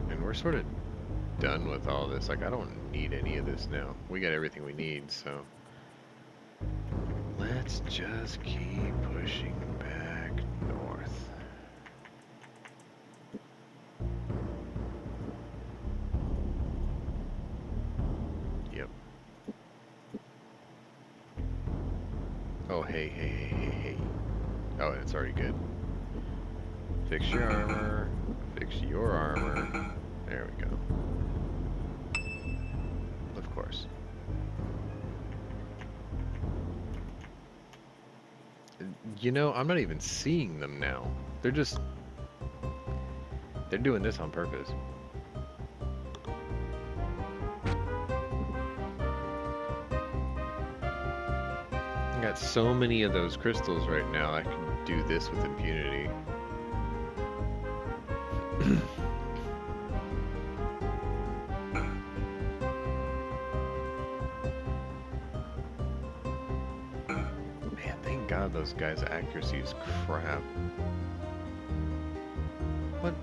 And we're sort of done with all this. Like, I don't need any of this now. We got everything we need, so let's just keep pushing back north. Yep. Oh, hey, hey, hey, hey, hey. Oh, it's already good. Fix your armor. Fix your armor. There we go. Of course. You know, I'm not even seeing them now. They're doing this on purpose. I got so many of those crystals right now, I can do this with impunity. Man, thank God those guys' accuracy is crap. What?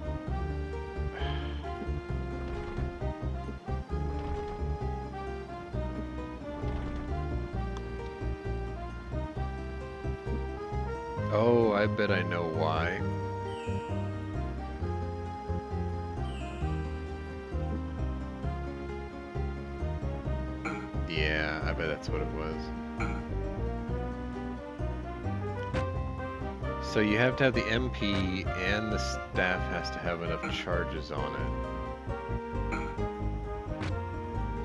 Oh, I bet I know why. Yeah, I bet that's what it was. So you have to have the MP and the staff has to have enough charges on it.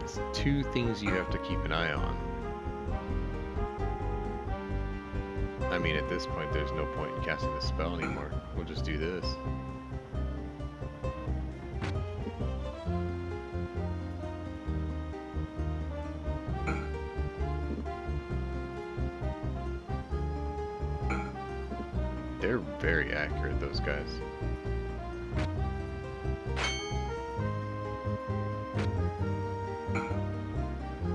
It's two things you have to keep an eye on. I mean, at this point, there's no point in casting the spell anymore. We'll just do this. They're very accurate, those guys.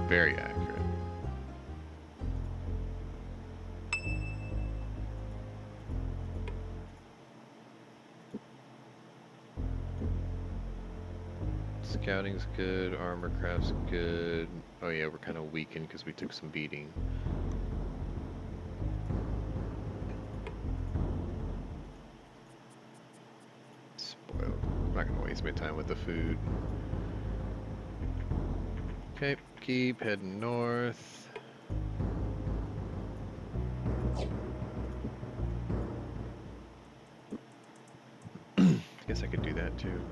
Very accurate. Scouting's good, armor craft's good. Oh yeah, we're kind of weakened because we took some beating. Spoiled. I'm not gonna waste my time with the food. Okay, keep heading north. I guess I could do that too.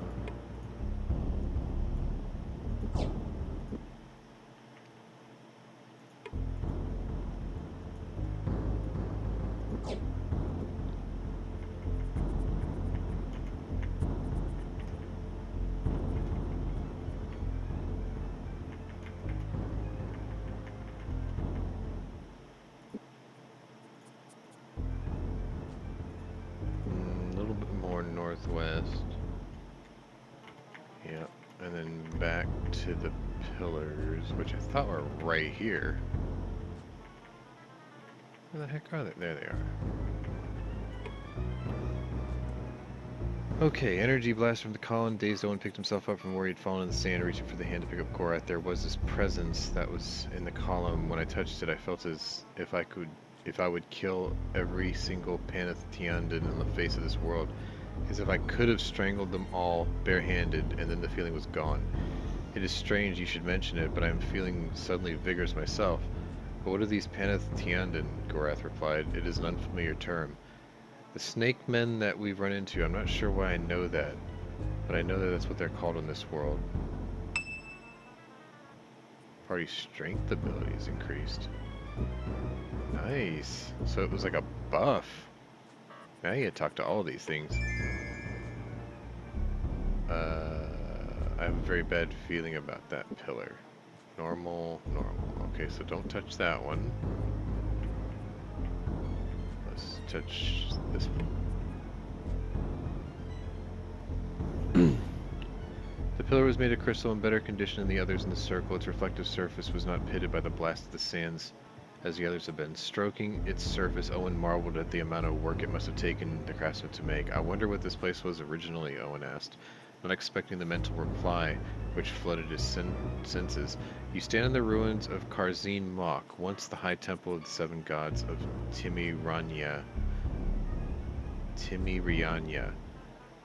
A little bit more northwest. Yep, and then back to the pillars, which I thought were right here. Where the heck are they? There they are. Okay, energy blast from the column. Dazed Owen picked himself up from where he'd fallen in the sand, reaching for the hand to pick up Korath. There was this presence that was in the column. When I touched it, I felt as if I would kill every single Panath Tiandan on the face of this world. As if I could have strangled them all barehanded, and then the feeling was gone. It is strange you should mention it, but I am feeling suddenly vigorous myself. But what are these Panath Tiandan? Korath replied. It is an unfamiliar term. The snake men that we've run into, I'm not sure why I know that, but I know that that's what they're called in this world. Party strength ability is increased. Nice. So it was like a buff. Now you talk to all these things. I have a very bad feeling about that pillar. Normal, normal. Okay, so don't touch that one. Let's touch this one. The pillar was made of crystal in better condition than the others in the circle. Its reflective surface was not pitted by the blast of the sands as the others have been. Stroking its surface, Owen marveled at the amount of work it must have taken the craftsman to make. I wonder what this place was originally, Owen asked, not expecting the mental reply which flooded his senses. You stand in the ruins of Karzin Mok, once the high temple of the seven gods of Timiryanya.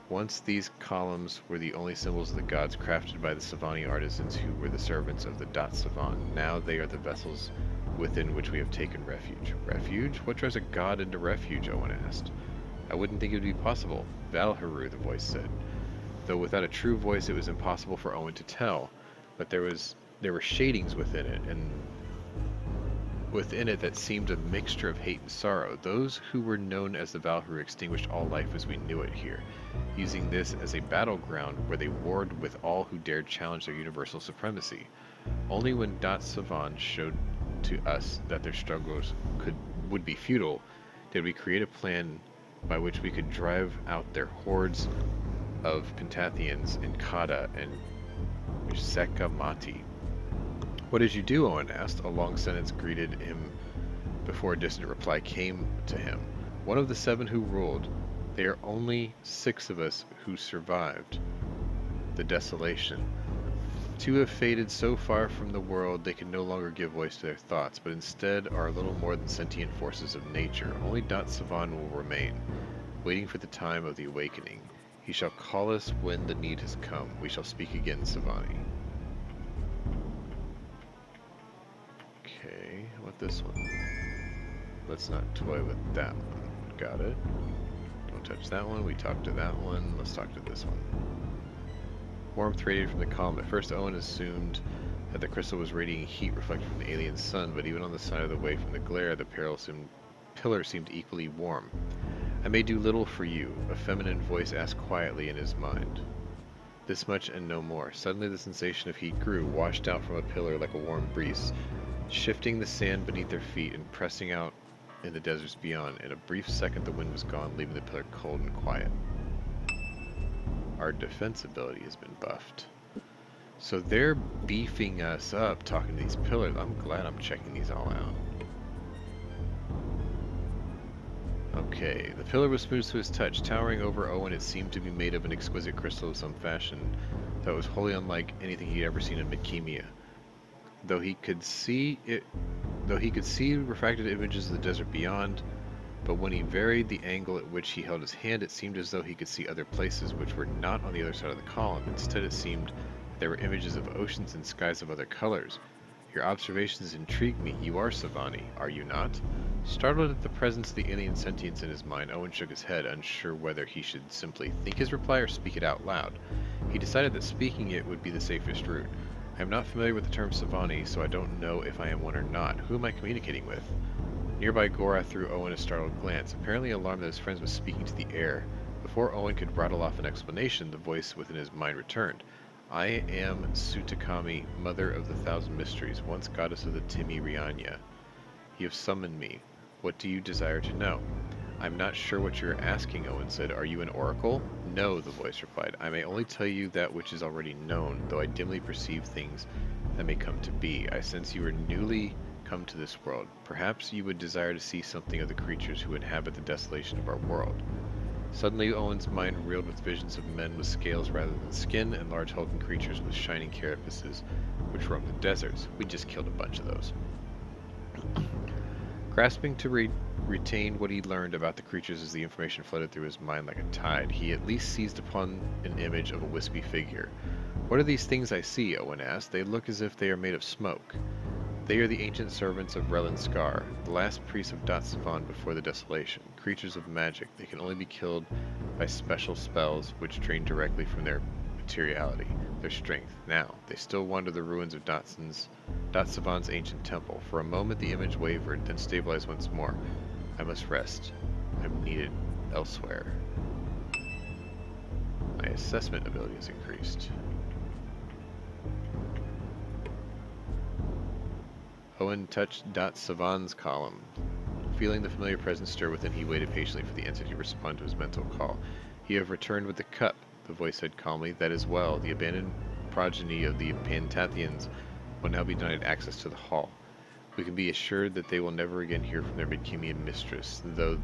Once these columns were the only symbols of the gods crafted by the Savani artisans who were the servants of the Dat Savan. Now they are the vessels within which we have taken refuge. Refuge? What drives a god into refuge? Owen asked. I wouldn't think it would be possible. Valharu, the voice said. Though without a true voice it was impossible for Owen to tell. But there were shadings within it, and within it that seemed a mixture of hate and sorrow. Those who were known as the Valharu extinguished all life as we knew it here, using this as a battleground where they warred with all who dared challenge their universal supremacy. Only when Dat Savan showed to us that their struggles would be futile did we create a plan by which we could drive out their hordes of Pentathians in Kada and Sekamati. What did you do? Owen asked. A long sentence greeted him before a distant reply came to him. One of the seven who ruled. There are only 6 of us who survived the desolation. Two have faded so far from the world they can no longer give voice to their thoughts, but instead are little more than sentient forces of nature. Only Savan will remain, waiting for the time of the awakening. He shall call us when the need has come. We shall speak again, Savani. Okay, what this one? Let's not toy with that one. Got it. Don't touch that one. We talked to that one. Let's talk to this one. Warmth radiated from the column. At first, Owen assumed that the crystal was radiating heat reflected from the alien sun, but even on the side of the way from the glare, the pillar seemed equally warm. I may do little for you, a feminine voice asked quietly in his mind. This much and no more. Suddenly the sensation of heat grew, washed out from a pillar like a warm breeze, shifting the sand beneath their feet and pressing out in the deserts beyond. In a brief second the wind was gone, leaving the pillar cold and quiet. Our defense ability has been buffed. So they're beefing us up talking to these pillars. I'm glad I'm checking these all out. Okay, the pillar was smooth to his touch. Towering over Owen, it seemed to be made of an exquisite crystal of some fashion that was wholly unlike anything he'd ever seen in Midkemia. Though he could see refracted images of the desert beyond, but when he varied the angle at which he held his hand, it seemed as though he could see other places which were not on the other side of the column. Instead, it seemed there were images of oceans and skies of other colors. Your observations intrigue me. You are Savani, are you not? Startled at the presence of the alien sentience in his mind, Owen shook his head, unsure whether he should simply think his reply or speak it out loud. He decided that speaking it would be the safest route. I am not familiar with the term Savani, so I don't know if I am one or not. Who am I communicating with? Nearby, Gora threw Owen a startled glance, apparently alarmed that his friend was speaking to the air. Before Owen could rattle off an explanation, the voice within his mind returned. I am Sutakami, mother of the thousand mysteries, once goddess of the Timi-Rianya. You have summoned me. What do you desire to know? I'm not sure what you're asking, Owen said. Are you an oracle? No, the voice replied. I may only tell you that which is already known, though I dimly perceive things that may come to be. I sense you are newly come to this world. Perhaps you would desire to see something of the creatures who inhabit the desolation of our world. Suddenly, Owen's mind reeled with visions of men with scales rather than skin, and large hulking creatures with shining carapaces, which roam the deserts. We just killed a bunch of those. Grasping to retain what he learned about the creatures as the information flooded through his mind like a tide, he at least seized upon an image of a wispy figure. What are these things I see? Owen asked. They look as if they are made of smoke. They are the ancient servants of Relin Scar, the last priests of Savan before the desolation. Creatures of magic, they can only be killed by special spells which drain directly from their materiality, their strength. Now, they still wander the ruins of Savan's ancient temple. For a moment the image wavered, then stabilized once more. I must rest. I'm needed elsewhere. My assessment ability is increased. Owen touched Savan's column. Feeling the familiar presence stir within, he waited patiently for the entity to respond to his mental call. You have returned with the cup, the voice said calmly. That is well. The abandoned progeny of the Pantathians will now be denied access to the hall. We can be assured that they will never again hear from their Midkemian mistress, though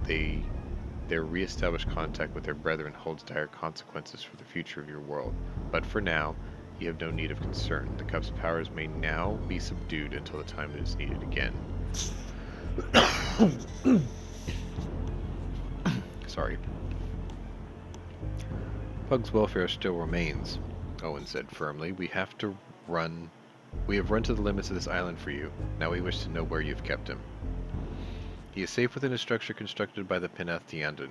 their re-established contact with their brethren holds dire consequences for the future of your world. But for now, you have no need of concern. The cup's powers may now be subdued until the time it is needed again. Sorry. Pug's welfare still remains, Owen said firmly. We have run to the limits of this island for you. Now we wish to know where you've kept him. He is safe within a structure constructed by the Penathiandan.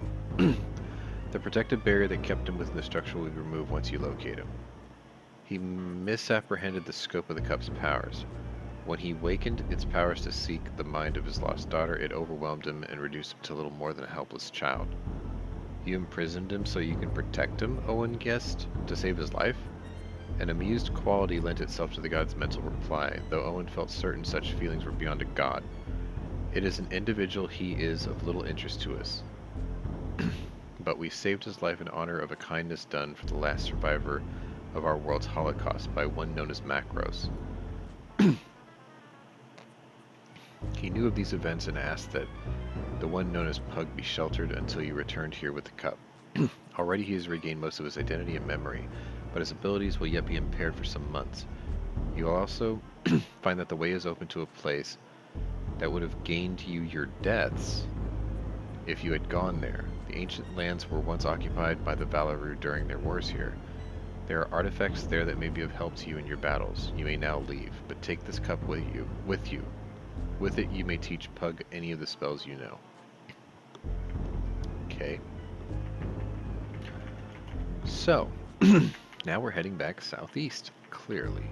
The protective barrier that kept him within the structure will be removed once you locate him. He misapprehended the scope of the cup's powers. When he wakened its powers to seek the mind of his lost daughter, it overwhelmed him and reduced him to little more than a helpless child. You imprisoned him so you can protect him, Owen guessed, to save his life? An amused quality lent itself to the god's mental reply, though Owen felt certain such feelings were beyond a god. It is an individual he is of little interest to us. But we saved his life in honor of a kindness done for the last survivor of our world's Holocaust by one known as Macros. He knew of these events and asked that the one known as Pug be sheltered until you returned here with the cup. Already he has regained most of his identity and memory, but his abilities will yet be impaired for some months. You'll also find that the way is open to a place that would have gained you your deaths if you had gone there. The ancient lands were once occupied by the Valeru during their wars here. There are artifacts there that may be of help to you in your battles. You may now leave, but take this cup with you. With it, you may teach Pug any of the spells you know. Okay. So, now we're heading back southeast, clearly.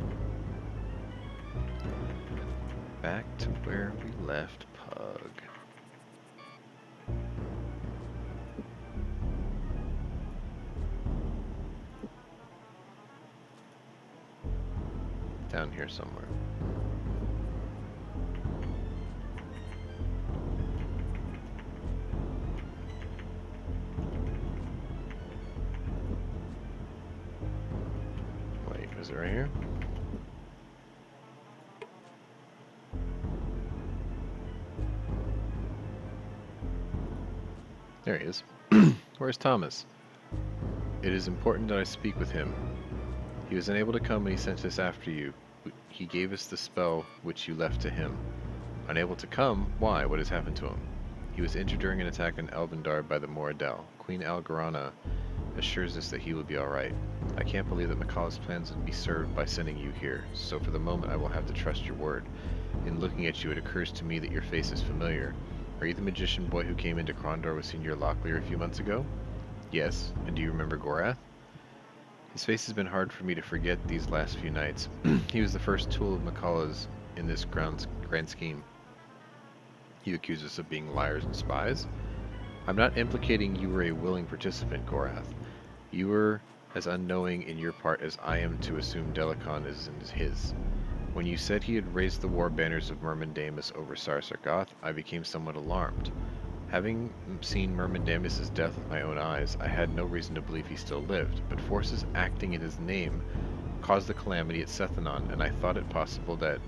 Back to where we left Pug. Down here somewhere. Wait, is it right here? There he is. Where's Thomas? It is important that I speak with him. He was unable to come when he sent us after you. He gave us the spell which you left to him. Unable to come? Why? What has happened to him? He was injured during an attack on Elvendar by the Moradel. Queen Algarana assures us that he will be alright. I can't believe that Makala's plans would be served by sending you here, so for the moment I will have to trust your word. In looking at you, it occurs to me that your face is familiar. Are you the magician boy who came into Krondor with Senior Locklear a few months ago? Yes. And do you remember Gorath? His face has been hard for me to forget these last few nights. He was the first tool of Makala's in this grand scheme. You accuse us of being liars and spies? I'm not implicating you were a willing participant, Gorath. You were as unknowing in your part as I am to assume Delicon is in his. When you said he had raised the war banners of Myrmindamus over Sarsargoth, I became somewhat alarmed. Having seen Myrmindamus' death with my own eyes, I had no reason to believe he still lived, but forces acting in his name caused the calamity at Sethanon, and I thought it possible that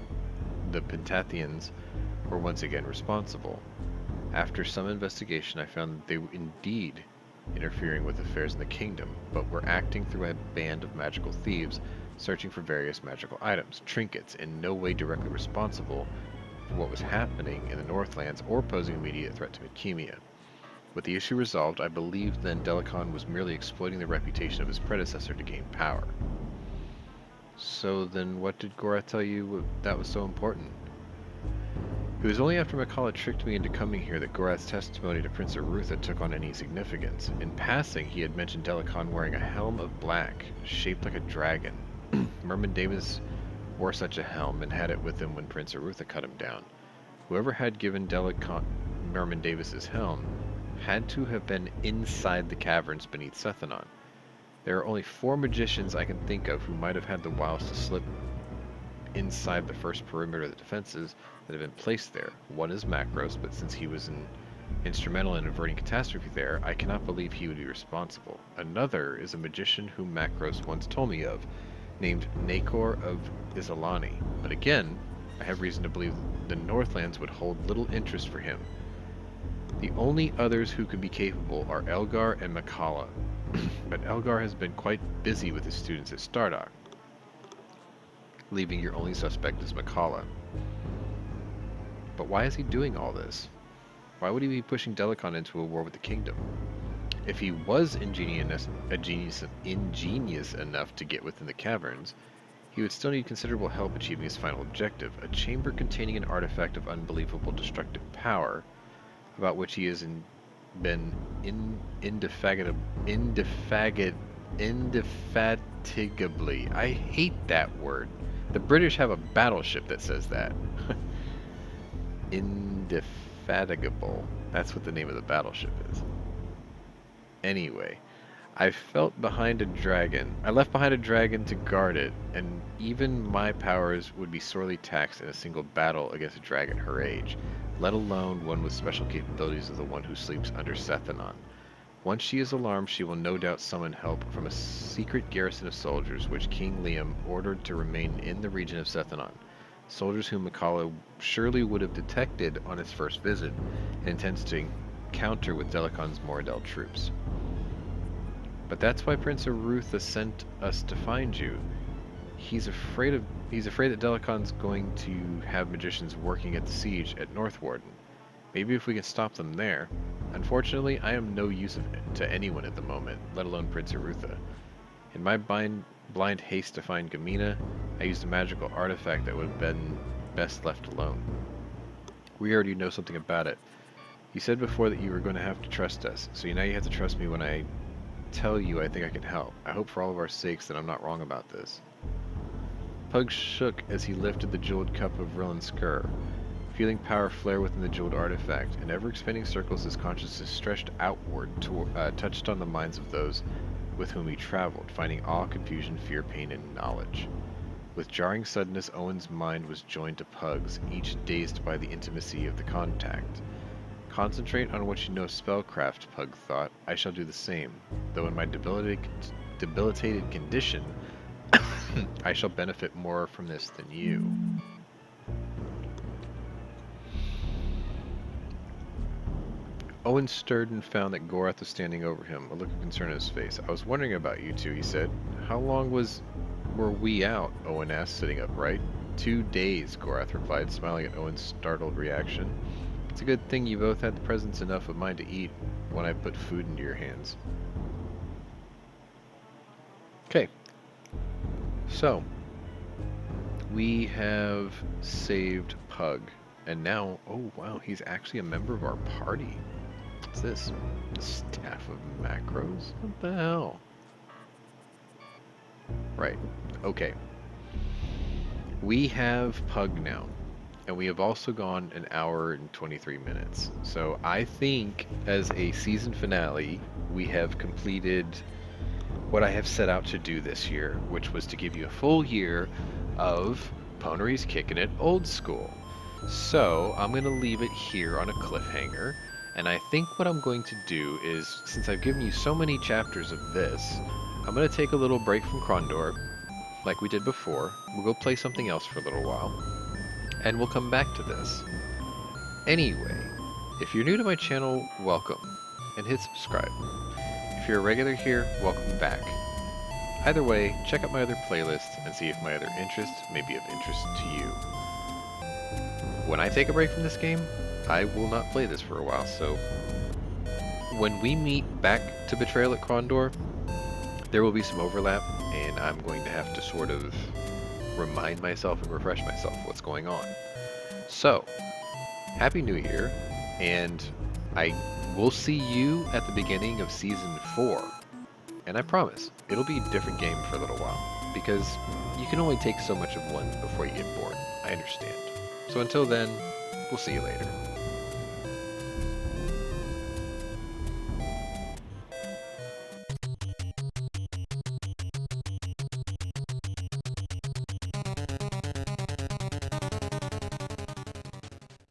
the Pentathians were once again responsible. After some investigation, I found that they were indeed interfering with affairs in the kingdom, but were acting through a band of magical thieves, searching for various magical items, trinkets, in no way directly responsible for what was happening in the Northlands or posing immediate threat to Mikemia. With the issue resolved, I believed then Delicon was merely exploiting the reputation of his predecessor to gain power. So then what did Gorath tell you that was so important? It was only after Makala tricked me into coming here that Gorath's testimony to Prince Arutha took on any significance. In passing, he had mentioned Delicon wearing a helm of black, shaped like a dragon. Myrmindamus wore such a helm and had it with him when Prince Arutha cut him down. Whoever had given Delicon Myrmindamus' helm had to have been inside the caverns beneath Sethanon. There are only 4 magicians I can think of who might have had the wiles to slip inside the first perimeter of the defenses that have been placed there. One is Macros, but since he was instrumental in averting catastrophe there, I cannot believe he would be responsible. Another is a magician whom Macros once told me of, named Nakor of Isolani. But again, I have reason to believe the Northlands would hold little interest for him. The only others who could be capable are Elgar and Makala, but Elgar has been quite busy with his students at Stardock, leaving your only suspect as Makala. But why is he doing all this? Why would he be pushing Delicon into a war with the kingdom? If he was ingenious enough to get within the caverns, he would still need considerable help achieving his final objective, a chamber containing an artifact of unbelievable destructive power, about which he has been indefatigably. I hate that word. The British have a battleship that says that. Indefatigable. That's what the name of the battleship is. Anyway, I left behind a dragon to guard it, and even my powers would be sorely taxed in a single battle against a dragon her age, let alone one with special capabilities of the one who sleeps under Sethanon. Once she is alarmed, she will no doubt summon help from a secret garrison of soldiers which King Liam ordered to remain in the region of Sethanon. Soldiers whom Makala surely would have detected on his first visit, and intends to encounter with Delicon's Moradel troops. But that's why Prince Arutha sent us to find you. he's afraid that Delacon's going to have magicians working at the siege at Northwarden. Maybe if we can stop them there. Unfortunately, I am no use to anyone at the moment, let alone Prince Arutha. In my blind haste to find Gamina, I used a magical artifact that would have been best left alone. We already know something about it. You said before that you were going to have to trust us, so now you have to trust me when I tell you I think I can help. I hope for all of our sakes that I'm not wrong about this. Pug shook as he lifted the jeweled cup of Rillan Skur, feeling power flare within the jeweled artifact. In ever-expanding circles, his consciousness stretched outward, touched on the minds of those with whom he traveled, finding awe, confusion, fear, pain, and knowledge. With jarring suddenness, Owen's mind was joined to Pug's, each dazed by the intimacy of the contact. Concentrate on what you know of spellcraft, Pug thought. I shall do the same, though in my debilitated condition, I shall benefit more from this than you. Owen stirred and found that Gorath was standing over him, a look of concern on his face. I was wondering about you two, he said. How long were we out? Owen asked, sitting upright. 2 days, Gorath replied, smiling at Owen's startled reaction. It's a good thing you both had the presence enough of mind to eat when I put food into your hands. Okay. So, we have saved Pug, and now, oh wow, he's actually a member of our party. What's this? Staff of Macros? What the hell? Right, okay. We have Pug now, and we have also gone an hour and 23 minutes. So I think as a season finale, we have completed what I have set out to do this year, which was to give you a full year of Pwnery's Kicking It Old School. So I'm going to leave it here on a cliffhanger, and I think what I'm going to do is, since I've given you so many chapters of this, I'm going to take a little break from Krondor, like we did before. We'll go play something else for a little while, and we'll come back to this. Anyway, if you're new to my channel, welcome, and hit subscribe. If you're a regular here, welcome back. Either way, check out my other playlists and see if my other interests may be of interest to you. When I take a break from this game, I will not play this for a while, so when we meet back to Betrayal at Krondor, there will be some overlap, and I'm going to have to sort of remind myself and refresh myself what's going on. So, Happy New Year, and I will see you at the beginning of Season 4. And I promise, it'll be a different game for a little while, because you can only take so much of one before you get bored. I understand. So until then, we'll see you later.